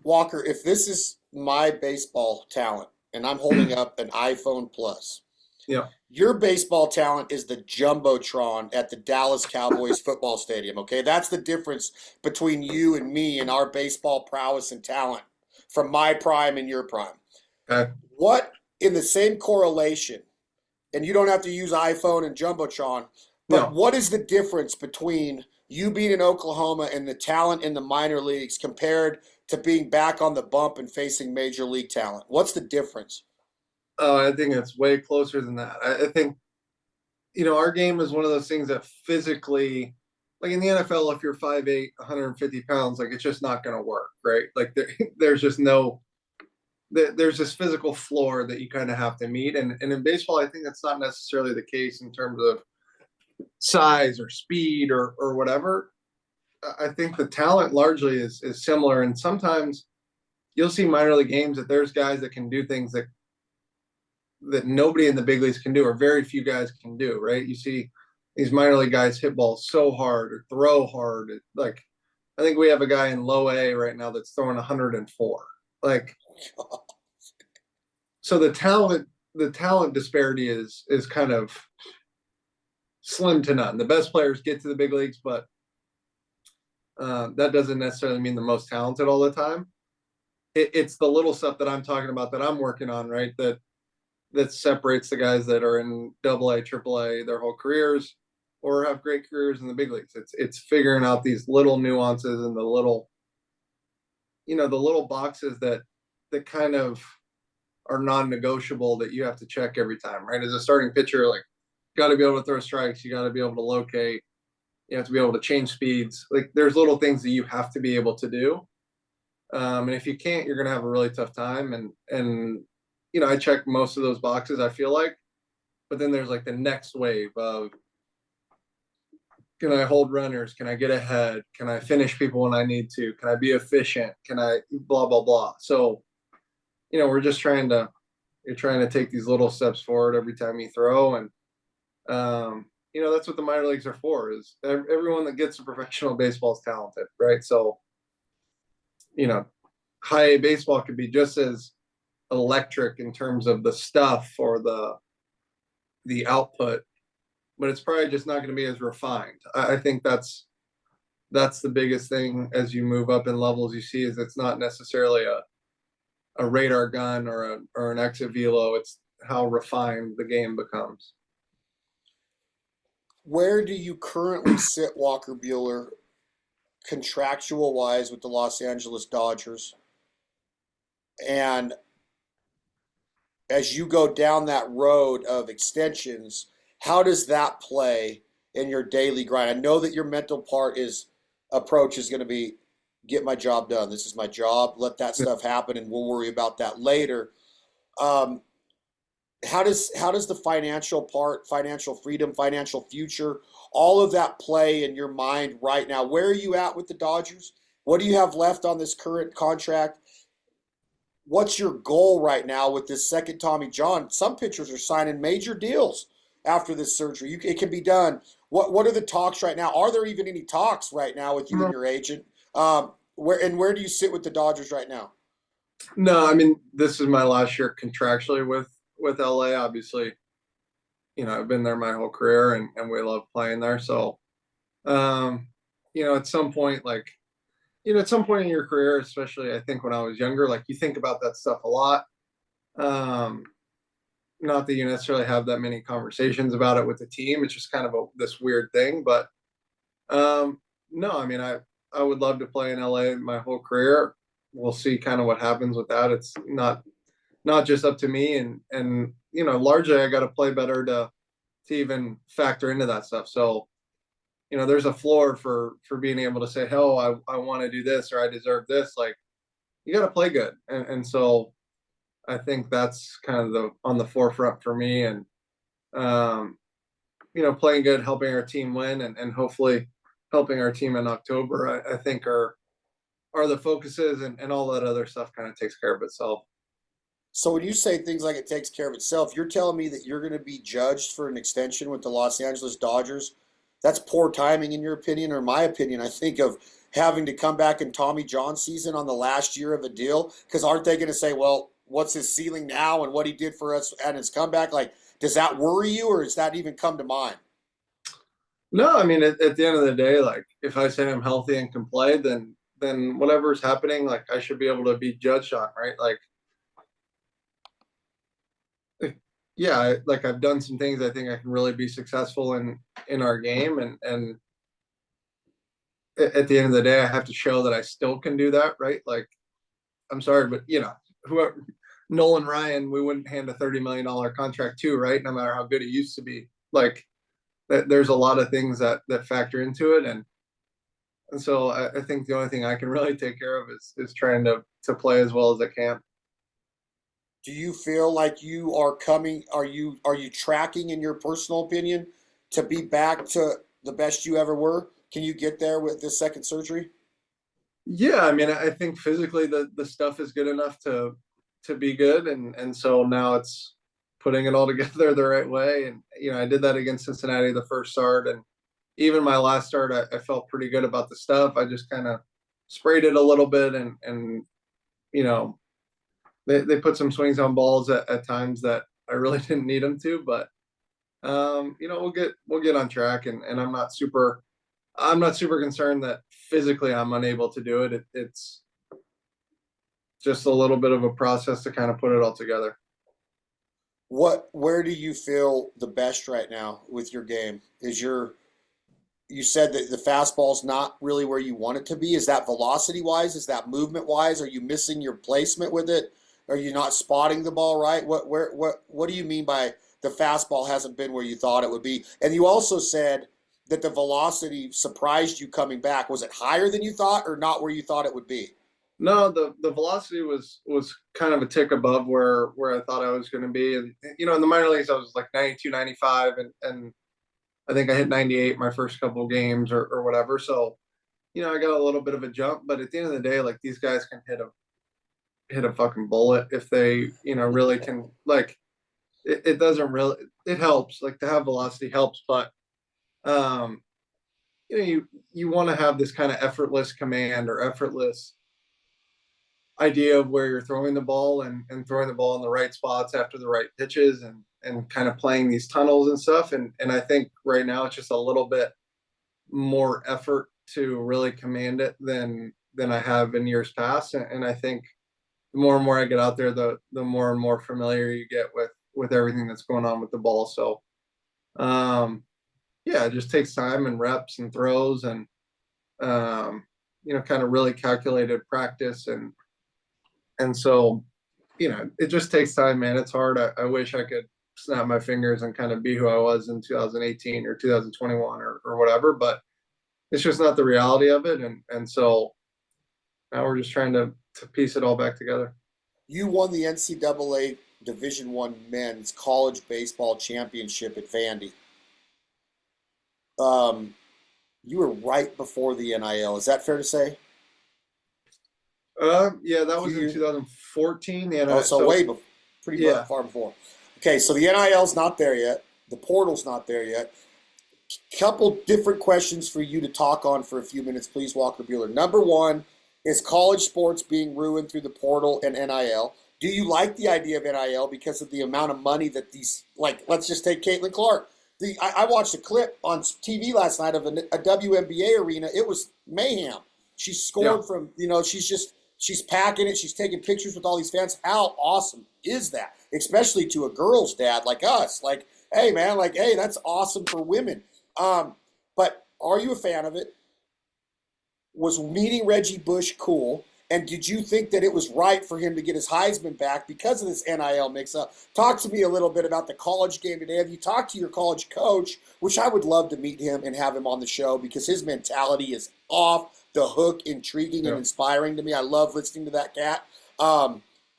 Walker, if this is my baseball talent and I'm holding up an iPhone Plus, Yeah. your baseball talent is the Jumbotron at the Dallas Cowboys football stadium, okay? That's the difference between you and me and our baseball prowess and talent from my prime and your prime. Okay. What, in the same correlation, and you don't have to use iPhone and Jumbotron, but No. what is the difference between you being in Oklahoma and the talent in the minor leagues compared to being back on the bump and facing major league talent? What's the difference? I think it's way closer than that. I think, our game is one of those things that physically, like in the NFL, if you're 5'8", 150 pounds, like it's just not going to work, right? Like there's just there's this physical floor that you kind of have to meet. And in baseball, I think that's not necessarily the case in terms of size or speed or whatever. I think the talent largely is similar. And sometimes you'll see minor league games that there's guys that can do things that nobody in the big leagues can do, or very few guys can do, right? You see these minor league guys hit balls so hard or throw hard. Like, I think we have a guy in low A right now that's throwing 104. Like, so the talent disparity is kind of slim to none. The best players get to the big leagues, but that doesn't necessarily mean the most talented all the time. It's the little stuff that I'm talking about that I'm working on, right? That separates the guys that are in AA, AAA their whole careers, or have great careers in the big leagues. It's figuring out these little nuances and the little boxes that kind of are non-negotiable that you have to check every time, right? As a starting pitcher, like, got to be able to throw strikes, you got to be able to locate, you have to be able to change speeds. Like, there's little things that you have to be able to do. And if you can't, you're going to have a really tough time. And I check most of those boxes, I feel like, but then there's like the next wave of, can I hold runners? Can I get ahead? Can I finish people when I need to? Can I be efficient? Can I blah, blah, blah. So, we're just you're trying to take these little steps forward every time you throw. And, that's what the minor leagues are for, is everyone that gets to professional baseball is talented, right? So, high A baseball could be just as electric in terms of the stuff or the output, but it's probably just not going to be as refined. I think that's the biggest thing as you move up in levels. You see, is it's not necessarily a radar gun or an exit velo. It's how refined the game becomes. Where do you currently sit, Walker Buehler, contractual wise with the Los Angeles Dodgers? And as you go down that road of extensions, how does that play in your daily grind? I know that your mental approach is going to be, get my job done. This is my job. Let that stuff happen, and we'll worry about that later. How does the financial part, financial freedom, financial future, all of that play in your mind right now? Where are you at with the Dodgers? What do you have left on this current contract? What's your goal right now with this second Tommy John? Some pitchers are signing major deals after this surgery. It can be done. What are the talks right now? Are there even any talks right now with you and your agent? Where do you sit with the Dodgers right now? No, I mean, this is my last year contractually with LA. Obviously, I've been there my whole career, and we love playing there. So, at some point, at some point in your career, especially I think when I was younger, like, you think about that stuff a lot. Not that you necessarily have that many conversations about it with the team. It's just kind of this weird thing. But no, I mean, I would love to play in LA my whole career. We'll see kind of what happens with that. It's not just up to me. And largely I got to play better to even factor into that stuff. So, there's a floor for being able to say, "Oh, I want to do this or I deserve this." Like, you got to play good, and so I think that's kind of on the forefront for me, and um, playing good, helping our team win, and hopefully helping our team in October. I think are the focuses, and all that other stuff kind of takes care of itself. So when you say things like it takes care of itself, you're telling me that you're going to be judged for an extension with the Los Angeles Dodgers. That's poor timing in your opinion, or my opinion. I think of having to come back in Tommy John season on the last year of a deal, because aren't they going to say, well, what's his ceiling now and what he did for us and his comeback? Like, does that worry you, or does that even come to mind? No, I mean, at the end of the day, like, if I say I'm healthy and can play, then whatever's happening, like, I should be able to be judged on, right? Like, yeah, like, I've done some things I think I can really be successful in our game, and at the end of the day, I have to show that I still can do that, right? Like, I'm sorry, but whoever Nolan Ryan, we wouldn't hand a $30 million contract to, right? No matter how good he used to be. Like, there's a lot of things that factor into it, and so I think the only thing I can really take care of is trying to play as well as I can. Do you feel like you are coming? Are you tracking, in your personal opinion, to be back to the best you ever were? Can you get there with this second surgery? Yeah, I mean, I think physically the stuff is good enough to be good, and so now it's putting it all together the right way. And I did that against Cincinnati the first start, and even my last start, I felt pretty good about the stuff. I just kind of sprayed it a little bit, and you know they put some swings on balls at times that I really didn't need them to, but we'll get on track, and I'm not super concerned that physically I'm unable to do it. It's just a little bit of a process to kind of put it all together. Where do you feel the best right now with your game? You said that the fastball's not really where you want it to be. Is that velocity wise? Is that movement wise? Are you missing your placement with it? Are you not spotting the ball right? What do you mean by the fastball hasn't been where you thought it would be? And you also said that the velocity surprised you coming back. Was it higher than you thought, or not where you thought it would be? No, the velocity was kind of a tick above where I thought I was going to be, and in the minor leagues I was like 92, 95, and I think I hit 98 my first couple of games or whatever. So I got a little bit of a jump, but at the end of the day, like, these guys can hit a fucking bullet if they really can. Like, it doesn't really, it helps, like, to have velocity helps, but um you want to have this kind of effortless command or effortless idea of where you're throwing the ball, and throwing the ball in the right spots after the right pitches, and kind of playing these tunnels and stuff. And I think right now it's just a little bit more effort to really command it than I have in years past. And I think the more and more I get out there, the more and more familiar you get with everything that's going on with the ball. So um yeah, it just takes time and reps and throws, and kind of really calculated practice, and so it just takes time, man. It's hard. I wish I could snap my fingers and kind of be who I was in 2018 or 2021 or whatever, but it's just not the reality of it. And so now we're just trying to piece it all back together. You won the NCAA Division One men's college baseball championship at Vandy. Um, you were right before the NIL. Is that fair to say? Yeah, that A few was in years. 2014. Oh, so So way before, pretty yeah, far before. Okay, so the NIL's not there yet. The portal's not there yet. Couple different questions for you to talk on for a few minutes, please, Walker Buehler. Number one, is college sports being ruined through the portal and NIL? Do you like the idea of NIL because of the amount of money that these, like, let's just take Caitlin Clark. I watched a clip on TV last night of a WNBA arena. It was mayhem. She yeah. scored from, she's packing it. She's taking pictures with all these fans. How awesome is that? Especially to a girl's dad like us. Like, hey, man, like, hey, that's awesome for women. But are you a fan of it? Was meeting Reggie Bush cool? And did you think that it was right for him to get his Heisman back because of this NIL mix-up? Talk to me a little bit about the college game today. Have you talked to your college coach, which I would love to meet him and have him on the show because his mentality is off the hook, intriguing and Yeah. inspiring to me. I love listening to that cat.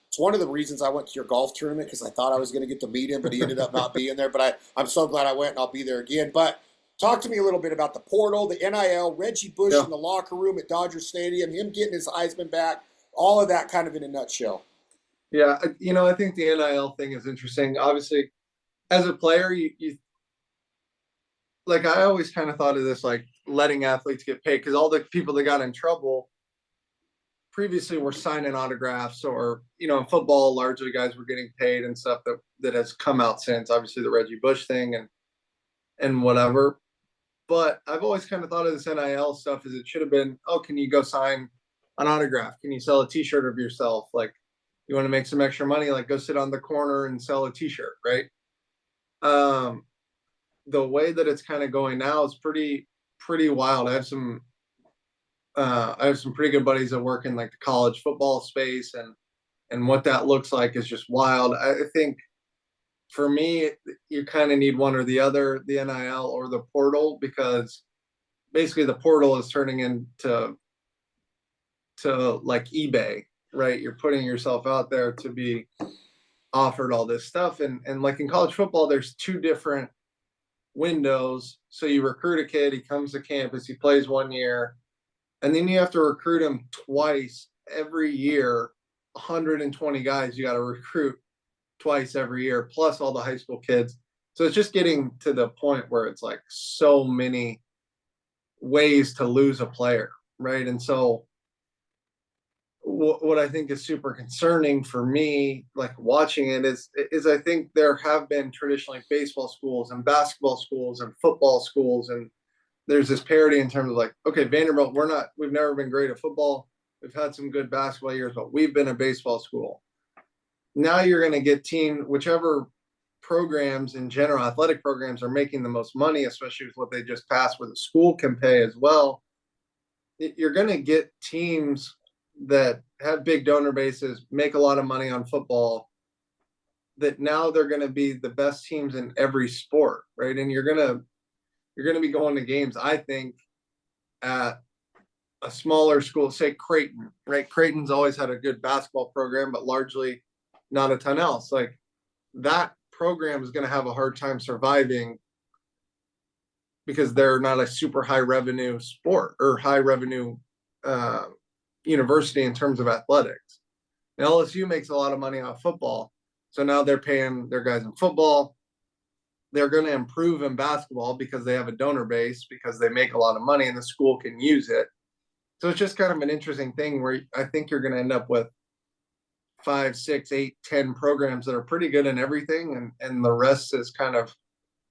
It's one of the reasons I went to your golf tournament because I thought I was going to get to meet him, but he ended up not being there. But I'm so glad I went, and I'll be there again. But talk to me a little bit about the portal, the NIL, Reggie Bush Yeah. in the locker room at Dodger Stadium, him getting his Heisman back, all of that kind of in a nutshell. Yeah, I think the NIL thing is interesting. Obviously, as a player, you like I always kind of thought of this like letting athletes get paid because all the people that got in trouble previously were signing autographs or in football largely guys were getting paid and stuff that has come out since obviously the Reggie Bush thing and whatever. But I've always kind of thought of this NIL stuff as it should have been, oh, can you go sign an autograph? Can you sell a t-shirt of yourself? Like you want to make some extra money, like go sit on the corner and sell a t-shirt, right? The way that it's kind of going now is pretty wild. I have some pretty good buddies that work in like the college football space and what that looks like is just wild. I think for me, you kind of need one or the other, the NIL or the portal, because basically the portal is turning into like eBay, right? You're putting yourself out there to be offered all this stuff. And like in college football, there's two different windows. So you recruit a kid, he comes to campus, he plays 1 year, and then you have to recruit him twice every year. 120 guys you got to recruit twice every year, plus all the high school kids. So it's just getting to the point where it's like so many ways to lose a player, right? And so what I think is super concerning for me, like watching it, is I think there have been traditionally baseball schools and basketball schools and football schools, and there's this parity in terms of like, okay, Vanderbilt, we've never been great at football. We've had some good basketball years, but we've been a baseball school. Now you're going to get whichever programs in general, athletic programs are making the most money, especially with what they just passed where the school can pay as well. You're going to get teams that have big donor bases, make a lot of money on football, that now they're going to be the best teams in every sport, right? And you're going to be going to games, I think, at a smaller school, say Creighton, right? Creighton's always had a good basketball program, but largely not a ton else. Like that program is going to have a hard time surviving because they're not a super high revenue sport or high revenue university in terms of athletics. And LSU makes a lot of money off football. So now they're paying their guys in football. They're going to improve in basketball because they have a donor base, because they make a lot of money and the school can use it. So it's just kind of an interesting thing where I think you're going to end up with 5, 6, 8, 10 programs that are pretty good in everything. And the rest is kind of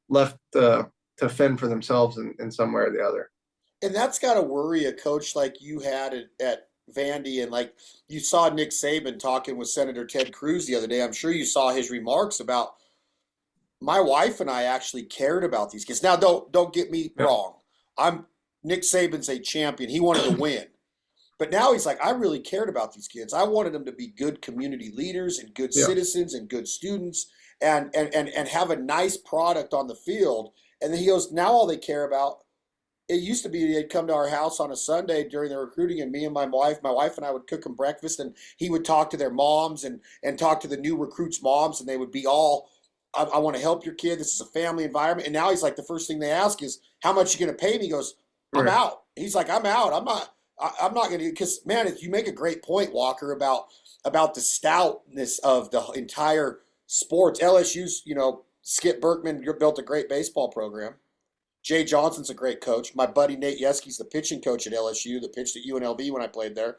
left to fend for themselves in some way or the other. And that's got to worry a coach like you had at Vandy. And like you saw Nick Saban talking with Senator Ted Cruz the other day. I'm sure you saw his remarks about my wife and I actually cared about these kids. Now, don't get me wrong. Nick Saban's a champion. He wanted to win. But now he's like, I really cared about these kids. I wanted them to be good community leaders and good citizens and good students and have a nice product on the field. And then he goes, now all they care about, it used to be they'd come to our house on a Sunday during the recruiting, and me and my wife and I would cook them breakfast, and he would talk to their moms and talk to the new recruits' moms, and they would be all, I want to help your kid. This is a family environment. And now he's like, the first thing they ask is, how much you going to pay me? He goes, I'm out. He's like, I'm out. I'm not going to, because man, you make a great point, Walker, about the stoutness of the entire sports. LSU's, Skip Berkman built a great baseball program. Jay Johnson's a great coach. My buddy Nate Yeski's the pitching coach at LSU that pitched at UNLV when I played there.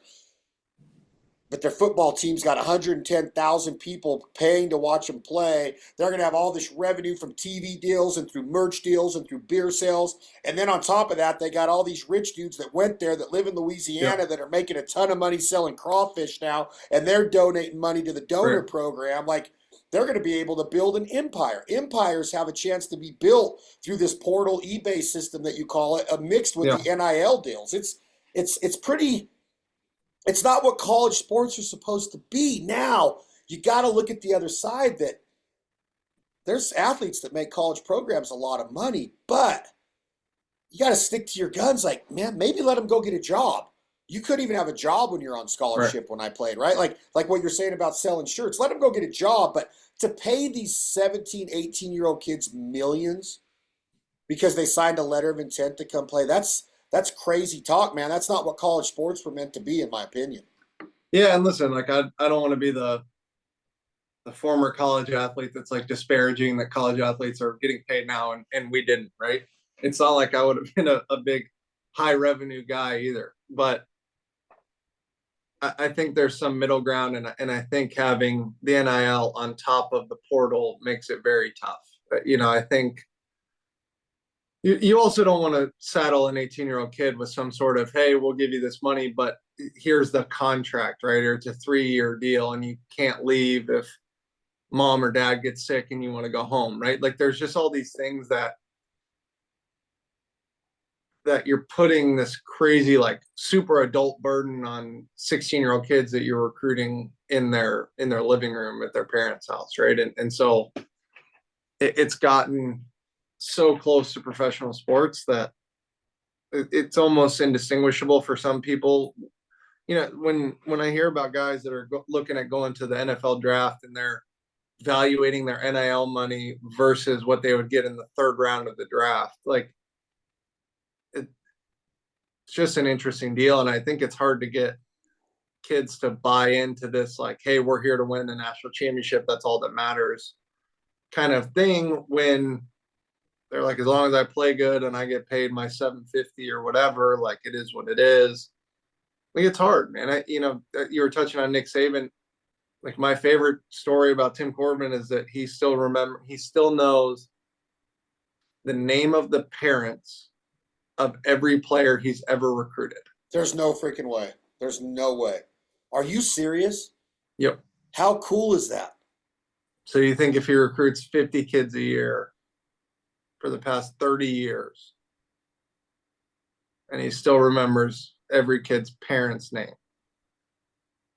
But their football team's got 110,000 people paying to watch them play. They're going to have all this revenue from TV deals and through merch deals and through beer sales. And then on top of that, they got all these rich dudes that went there that live in Louisiana that are making a ton of money selling crawfish now, and they're donating money to the donor program. Like, they're going to be able to build an empire. Empires have a chance to be built through this portal eBay system that you call it, mixed with the NIL deals. It's pretty It's not what college sports are supposed to be. Now, you got to look at the other side that there's athletes that make college programs a lot of money, but you got to stick to your guns. Like, man, maybe let them go get a job. You couldn't even have a job when you're on Right. scholarship when I played, right? Like what you're saying about selling shirts. Let them go get a job, but to pay these 17, 18-year-old kids millions because they signed a letter of intent to come play, that's crazy talk, man. That's not what college sports were meant to be, in my opinion. Yeah, and listen, like I don't want to be the former college athlete that's like disparaging that college athletes are getting paid now and we didn't, right? It's not like I would have been a big high revenue guy either. But I think there's some middle ground, and I think having the NIL on top of the portal makes it very tough. You know, I think you also don't want to saddle an 18-year-old kid with some sort of, hey, we'll give you this money, but here's the contract, right? Or it's a 3-year deal and you can't leave if mom or dad gets sick and you want to go home, right? Like there's just all these things that you're putting this crazy like super adult burden on 16-year-old kids that you're recruiting in their living room at their parents' house, right? And so it's gotten so close to professional sports that it's almost indistinguishable for some people. You know, when I hear about guys that are looking at going to the NFL draft and they're evaluating their NIL money versus what they would get in the third round of the draft, like it's just an interesting deal. And I think it's hard to get kids to buy into this, like, hey, we're here to win the national championship. That's all that matters kind of thing, when they're like, as long as I play good and I get paid my 750 or whatever, like it is what it is. Like it's hard, man. You were touching on Nick Saban. Like my favorite story about Tim Corbin is that he still knows the name of the parents of every player he's ever recruited. There's no freaking way. There's no way. Are you serious? Yep. How cool is that? So you think if he recruits 50 kids a year for the past 30 years and he still remembers every kid's parent's name.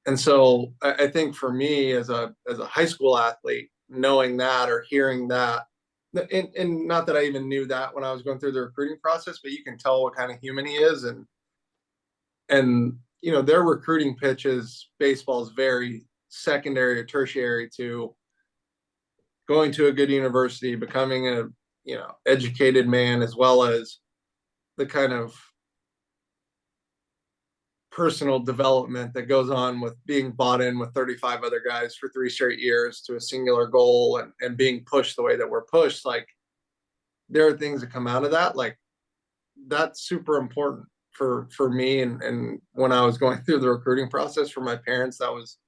And so I think for me as a high school athlete, knowing that or hearing that, and not that I even knew that when I was going through the recruiting process, but you can tell what kind of human he is. And you know, their recruiting pitches, baseball is very secondary or tertiary to going to a good university, becoming a, you know, educated man, as well as the kind of personal development that goes on with being bought in with 35 other guys for 3 straight years to a singular goal, and being pushed the way that we're pushed. Like there are things that come out of that. Like that's super important for me. And when I was going through the recruiting process for my parents, that was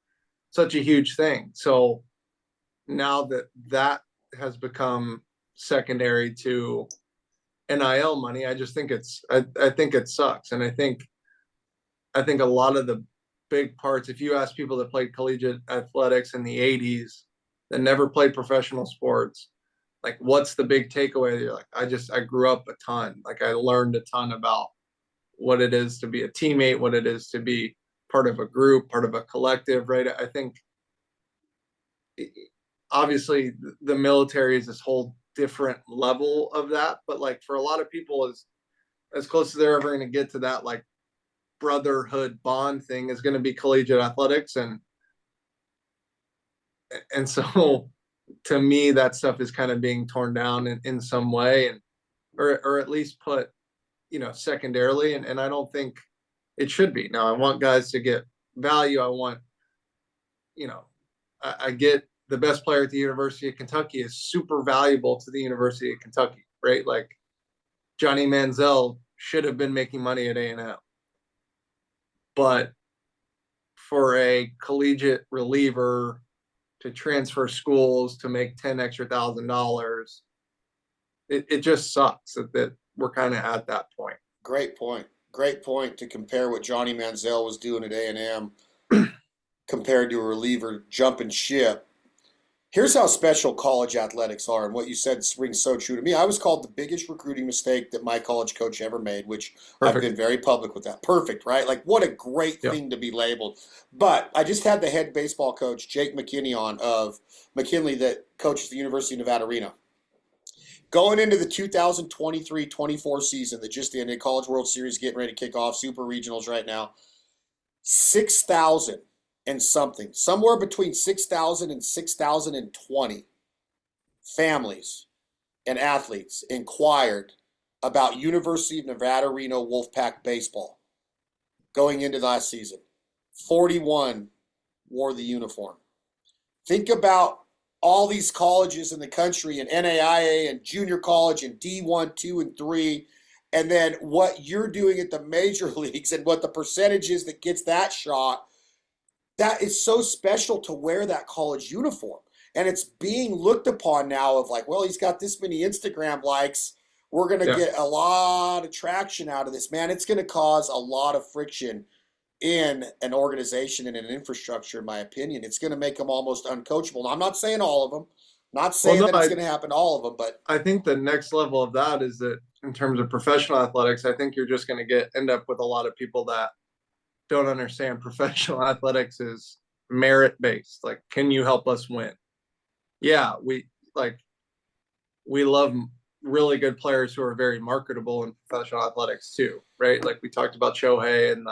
such a huge thing. So now that has become secondary to NIL money, I just think I think it sucks. And I think a lot of the big parts, if you ask people that played collegiate athletics in the 80s that never played professional sports, like what's the big takeaway? You're like, I grew up a ton. Like I learned a ton about what it is to be a teammate, what it is to be part of a group, part of a collective, right? I think obviously the military is this whole different level of that, but like for a lot of people, as close as they're ever going to get to that, like brotherhood bond thing is going to be collegiate athletics. And so to me that stuff is kind of being torn down in some way, and or at least put, you know, secondarily. And I don't think it should be. Now I want guys to get value. I want, you know, I get the best player at the University of Kentucky is super valuable to the University of Kentucky, right? Like Johnny Manziel should have been making money at A&M, but for a collegiate reliever to transfer schools to make 10 extra $1,000, it just sucks that we're kind of at that point. Great point. Great point to compare what Johnny Manziel was doing at A&M compared to a reliever jumping ship. Here's how special college athletics are, and what you said rings so true to me. I was called the biggest recruiting mistake that my college coach ever made, which I've Perfect. been very public with that. Perfect, right? Like, what a great Yeah. thing to be labeled. But I just had the head baseball coach, Jake McKinney, on of McKinley, that coaches the University of Nevada Reno. Going into the 2023-24 season that just ended, College World Series getting ready to kick off, Super Regionals right now, 6,000 and something, somewhere between 6,000 and 6,020 families and athletes inquired about University of Nevada Reno Wolfpack baseball going into last season. 41 wore the uniform. Think about all these colleges in the country, and NAIA and junior college and D1, 2, and 3, and then what you're doing at the major leagues and what the percentage is that gets that shot. That is so special to wear that college uniform. And it's being looked upon now of like, well, he's got this many Instagram likes. We're going to Yeah. get a lot of traction out of this. Man, it's going to cause a lot of friction in an organization and an infrastructure, in my opinion. It's going to make them almost uncoachable. Now, I'm not saying all of them. Not saying Well, that no, it's going to happen to all of them, but I think the next level of that is that in terms of professional athletics, I think you're just going to end up with a lot of people that don't understand professional athletics is merit based. Like, can you help us win? Yeah, we love really good players who are very marketable in professional athletics too, right? Like we talked about Shohei and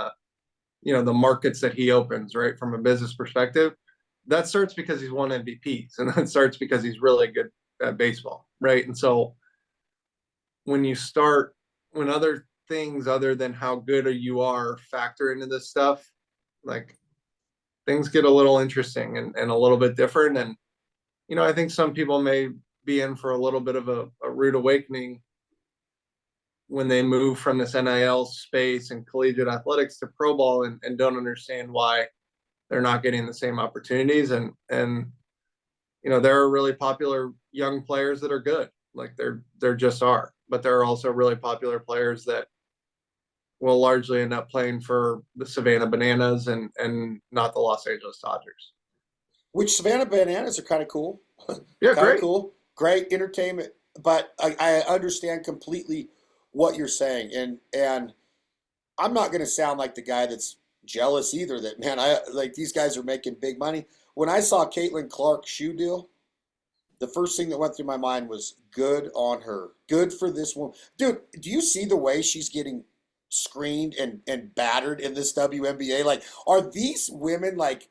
the markets that he opens, right? From a business perspective, that starts because he's won MVPs, and that starts because he's really good at baseball, right? And so when other things other than how good you are factor into this stuff, like things get a little interesting and a little bit different. And I think some people may be in for a little bit of a rude awakening when they move from this NIL space and collegiate athletics to pro ball and don't understand why they're not getting the same opportunities. And there are really popular young players that are good. Like there just are. But there are also really popular players that will largely end up playing for the Savannah Bananas and not the Los Angeles Dodgers. which Savannah Bananas are kind of cool. Yeah, Kind of great. cool. Great entertainment. But I understand completely what you're saying. And I'm not going to sound like the guy that's jealous either that, man, I like these guys are making big money. When I saw Caitlin Clark's shoe deal, the first thing that went through my mind was good on her. Good for this woman. Dude, do you see the way she's getting screened and battered in this WNBA? Like, are these women like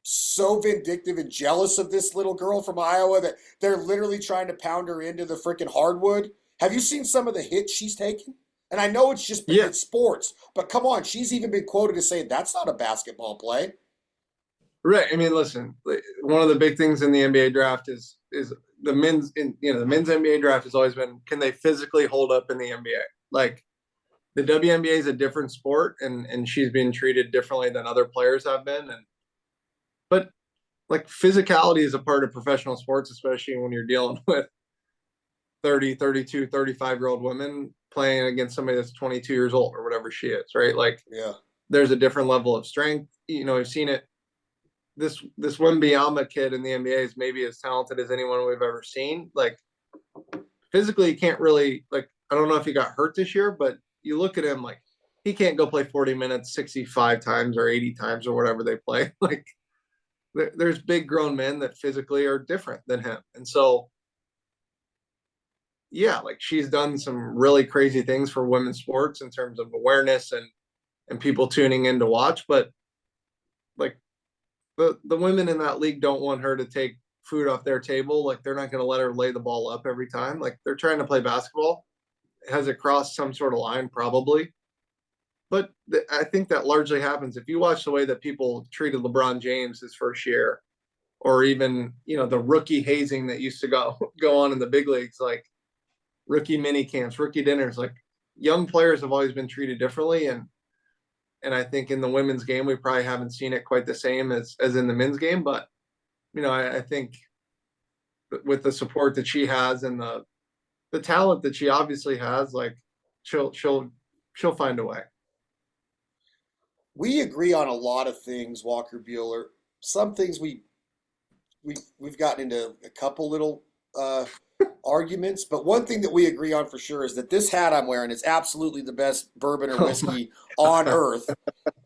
so vindictive and jealous of this little girl from Iowa that they're literally trying to pound her into the freaking hardwood? Have you seen some of the hits she's taken? And I know Yeah, it's sports, but come on, she's even been quoted as saying that's not a basketball play. right. I mean, listen, one of the big things in the NBA draft is the men's NBA draft has always been, can they physically hold up in the NBA? Like the WNBA is a different sport, and she's being treated differently than other players have been. But like physicality is a part of professional sports, especially when you're dealing with 30, 32, 35-year-old women playing against somebody that's 22 years old or whatever she is, right? Like Yeah. there's a different level of strength. I've seen it. This one Biyama kid in the NBA is maybe as talented as anyone we've ever seen. Like physically, he can't really, like, I don't know if he got hurt this year, but you look at him, like he can't go play 40 minutes 65 times or 80 times or whatever they play. Like there's big grown men that physically are different than him. And so, yeah, like she's done some really crazy things for women's sports in terms of awareness and people tuning in to watch. But like the women in that league don't want her to take food off their table. Like they're not going to let her lay the ball up every time. Like they're trying to play basketball. Has it crossed some sort of line? Probably. But I think that largely happens if you watch the way that people treated LeBron James his first year, or even the rookie hazing that used to go on in the big leagues, like rookie mini camps, rookie dinners. Like young players have always been treated differently, and I think in the women's game we probably haven't seen it quite the same as in the men's game. But I think with the support that she has and the talent that she obviously has, like she'll find a way. We agree on a lot of things, Walker Bueller. Some things we we've gotten into a couple little arguments, but one thing that we agree on for sure is that this hat I'm wearing is absolutely the best bourbon or whiskey on earth.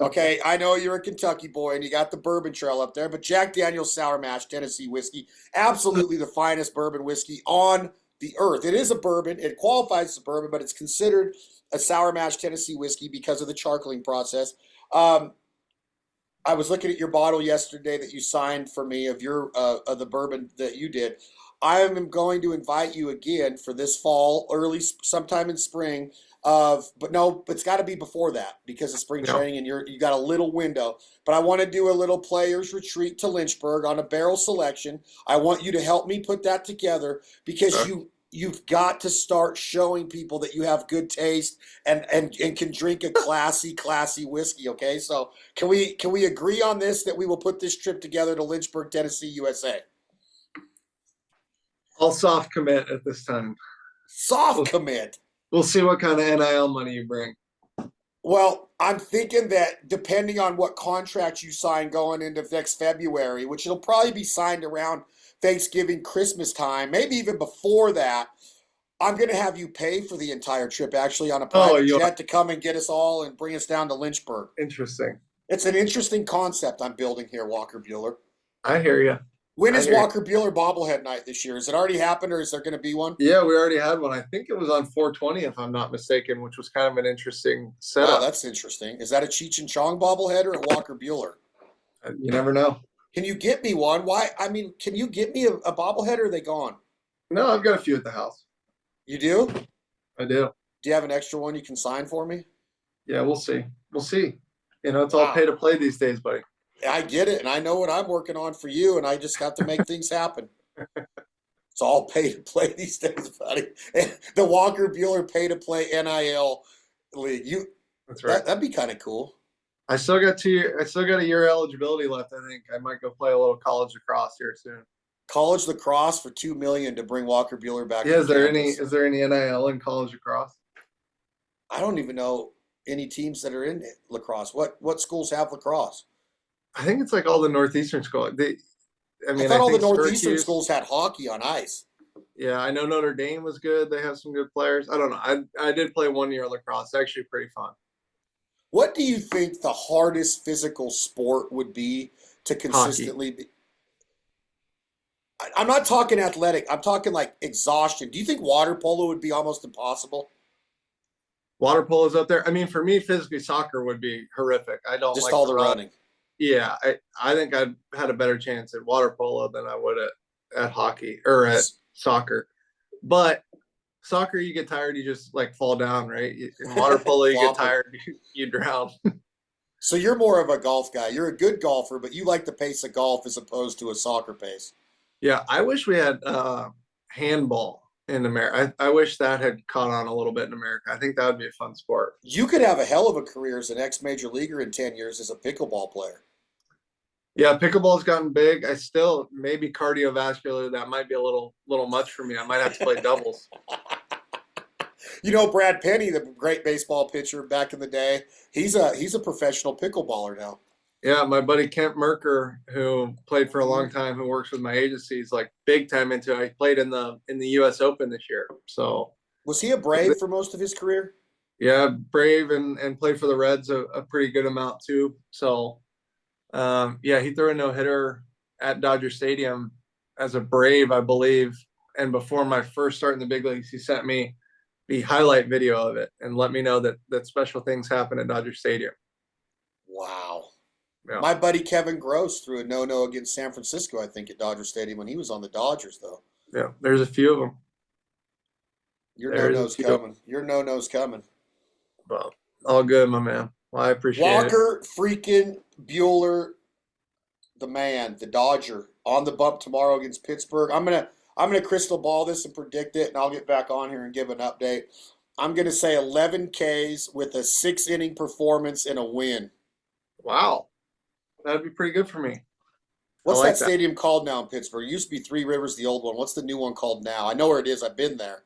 Okay, I know you're a Kentucky boy and you got the bourbon trail up there, but Jack Daniel's Sour Mash Tennessee whiskey, absolutely the finest bourbon whiskey on the earth. It is a bourbon. It qualifies as a bourbon, but it's considered a Sour Mash Tennessee whiskey because of the charcoaling process. I was looking at your bottle yesterday that you signed for me of your of the bourbon that you did. I am going to invite you again for this fall, sometime in spring. But no, it's got to be before that because of spring training, and you got a little window. But I want to do a little players retreat to Lynchburg on a barrel selection. I want you to help me put that together because you've got to start showing people that you have good taste and can drink a classy whiskey. Okay, so can we agree on this that we will put this trip together to Lynchburg, Tennessee, USA? I'll soft commit at this time. Commit. We'll see what kind of NIL money you bring. Well, I'm thinking that depending on what contract you sign going into next February, which it'll probably be signed around Thanksgiving, Christmas time, maybe even before that, I'm going to have you pay for the entire trip actually on a private jet to come and get us all and bring us down to Lynchburg. Interesting. It's an interesting concept I'm building here, Walker Buehler. I hear you. When is Walker Buehler bobblehead night this year? Has it already happened or is there going to be one? Yeah, we already had one. I think it was on 420, if I'm not mistaken, which was kind of an interesting setup. Oh, that's interesting. Is that a Cheech and Chong bobblehead or a Walker Buehler? You never know. Can you get me one? Why? I mean, can you get me a bobblehead or are they gone? No, I've got a few at the house. You do? I do. Do you have an extra one you can sign for me? Yeah, we'll see. We'll see. You know, it's all pay to play these days, buddy. I get it, and I know what I'm working on for you, and I just have to make things happen. It's all pay to play these days, buddy. The Walker Buehler pay to play NIL league. That's right. That'd be kind of cool. I still got a year eligibility left. I think I might go play a little college lacrosse here soon. College lacrosse for $2 million to bring Walker Buehler back. Yeah, is there any NIL in college lacrosse? I don't even know any teams that are in lacrosse. What schools have lacrosse? I think it's like all the Northeastern schools. I thought all the Northeastern schools had hockey on ice. Yeah, I know Notre Dame was good. They have some good players. I don't know. I did play 1 year lacrosse. Actually pretty fun. What do you think the hardest physical sport would be to consistently be? I'm not talking athletic. I'm talking like exhaustion. Do you think water polo would be almost impossible? Water polo's up there. I mean, for me, physically, soccer would be horrific. I don't just like all the running. Yeah, I think I'd had a better chance at water polo than I would at hockey or at soccer. But soccer, you get tired, you just like fall down, right? In water polo, you get tired, you drown. So you're more of a golf guy. You're a good golfer, but you like the pace of golf as opposed to a soccer pace. Yeah, I wish we had handball in America. I wish that had caught on a little bit in America. I think that would be a fun sport. You could have a hell of a career as an ex-major leaguer in 10 years as a pickleball player. Yeah, pickleball's gotten big. I still maybe cardiovascular. That might be a little much for me. I might have to play doubles. You know, Brad Penny, the great baseball pitcher back in the day, he's a professional pickleballer now. Yeah, my buddy Kent Merker, who played for a long time, who works with my agency, is like big time into it. He played in the U.S. Open this year. So was he a Brave for most of his career? Yeah, Brave and played for the Reds a pretty good amount too. So yeah, he threw a no-hitter at Dodger Stadium as a Brave, I believe. And before my first start in the big leagues, he sent me the highlight video of it and let me know that special things happen at Dodger Stadium. Wow. Yeah. My buddy Kevin Gross threw a no-no against San Francisco, I think, at Dodger Stadium when he was on the Dodgers, though. Yeah, there's a few of them. Your no-no's coming. Your no-no's coming. Well, all good, my man. Well, I appreciate Walker freaking Buehler, the man, the Dodger, on the bump tomorrow against Pittsburgh. I'm gonna crystal ball this and predict it, and I'll get back on here and give an update. I'm gonna say 11 Ks with a 6-inning performance and a win. Wow. That'd be pretty good for me. What's that stadium called now in Pittsburgh? It used to be Three Rivers, the old one. What's the new one called now? I know where it is. I've been there.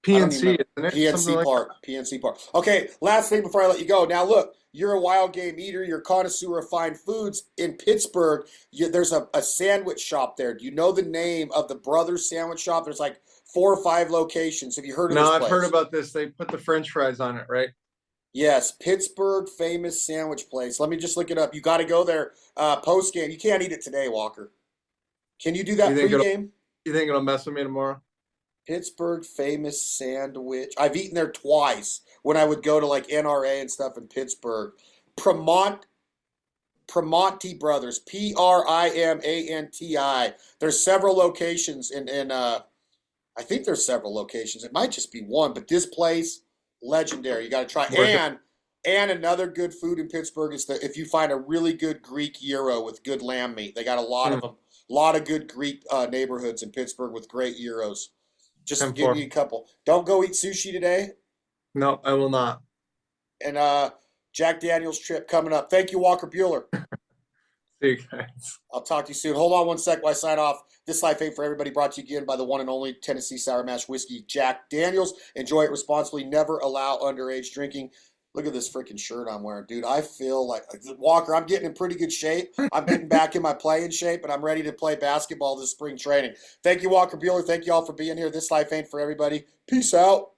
PNC, isn't it? PNC Park. PNC Park. Okay, last thing before I let you go. Now, look, you're a wild game eater, you're a connoisseur of fine foods. In Pittsburgh, there's a sandwich shop there. Do you know the name of the Brothers Sandwich Shop? There's like 4 or 5 locations. Have you heard of No, this I've place? heard about this. They put the French fries on it, right? Yes, Pittsburgh famous sandwich place. Let me just look it up. You got to go there post game. You can't eat it today, Walker. Can you do that pregame? You think it'll mess with me tomorrow? Pittsburgh famous sandwich. I've eaten there twice when I would go to like NRA and stuff in Pittsburgh. Primanti Brothers, Primanti. There's several locations in I think there's several locations. It might just be one, but this place, legendary. You got to try. And another good food in Pittsburgh is if you find a really good Greek gyro with good lamb meat. They got a lot of them. A lot of good Greek neighborhoods in Pittsburgh with great gyros. Just to give you a couple. Don't go eat sushi today. No, I will not. And Jack Daniels trip coming up. Thank you, Walker Buehler. See you guys. I'll talk to you soon. Hold on one sec while I sign off. This Life Ain't For Everybody brought to you again by the one and only Tennessee Sour Mash Whiskey, Jack Daniels. Enjoy it responsibly. Never allow underage drinking. Look at this freaking shirt I'm wearing, dude. I feel like Walker, I'm getting in pretty good shape. I'm getting back in my playing shape, and I'm ready to play basketball this spring training. Thank you, Walker Buehler. Thank you all for being here. This Life Ain't For Everybody. Peace out.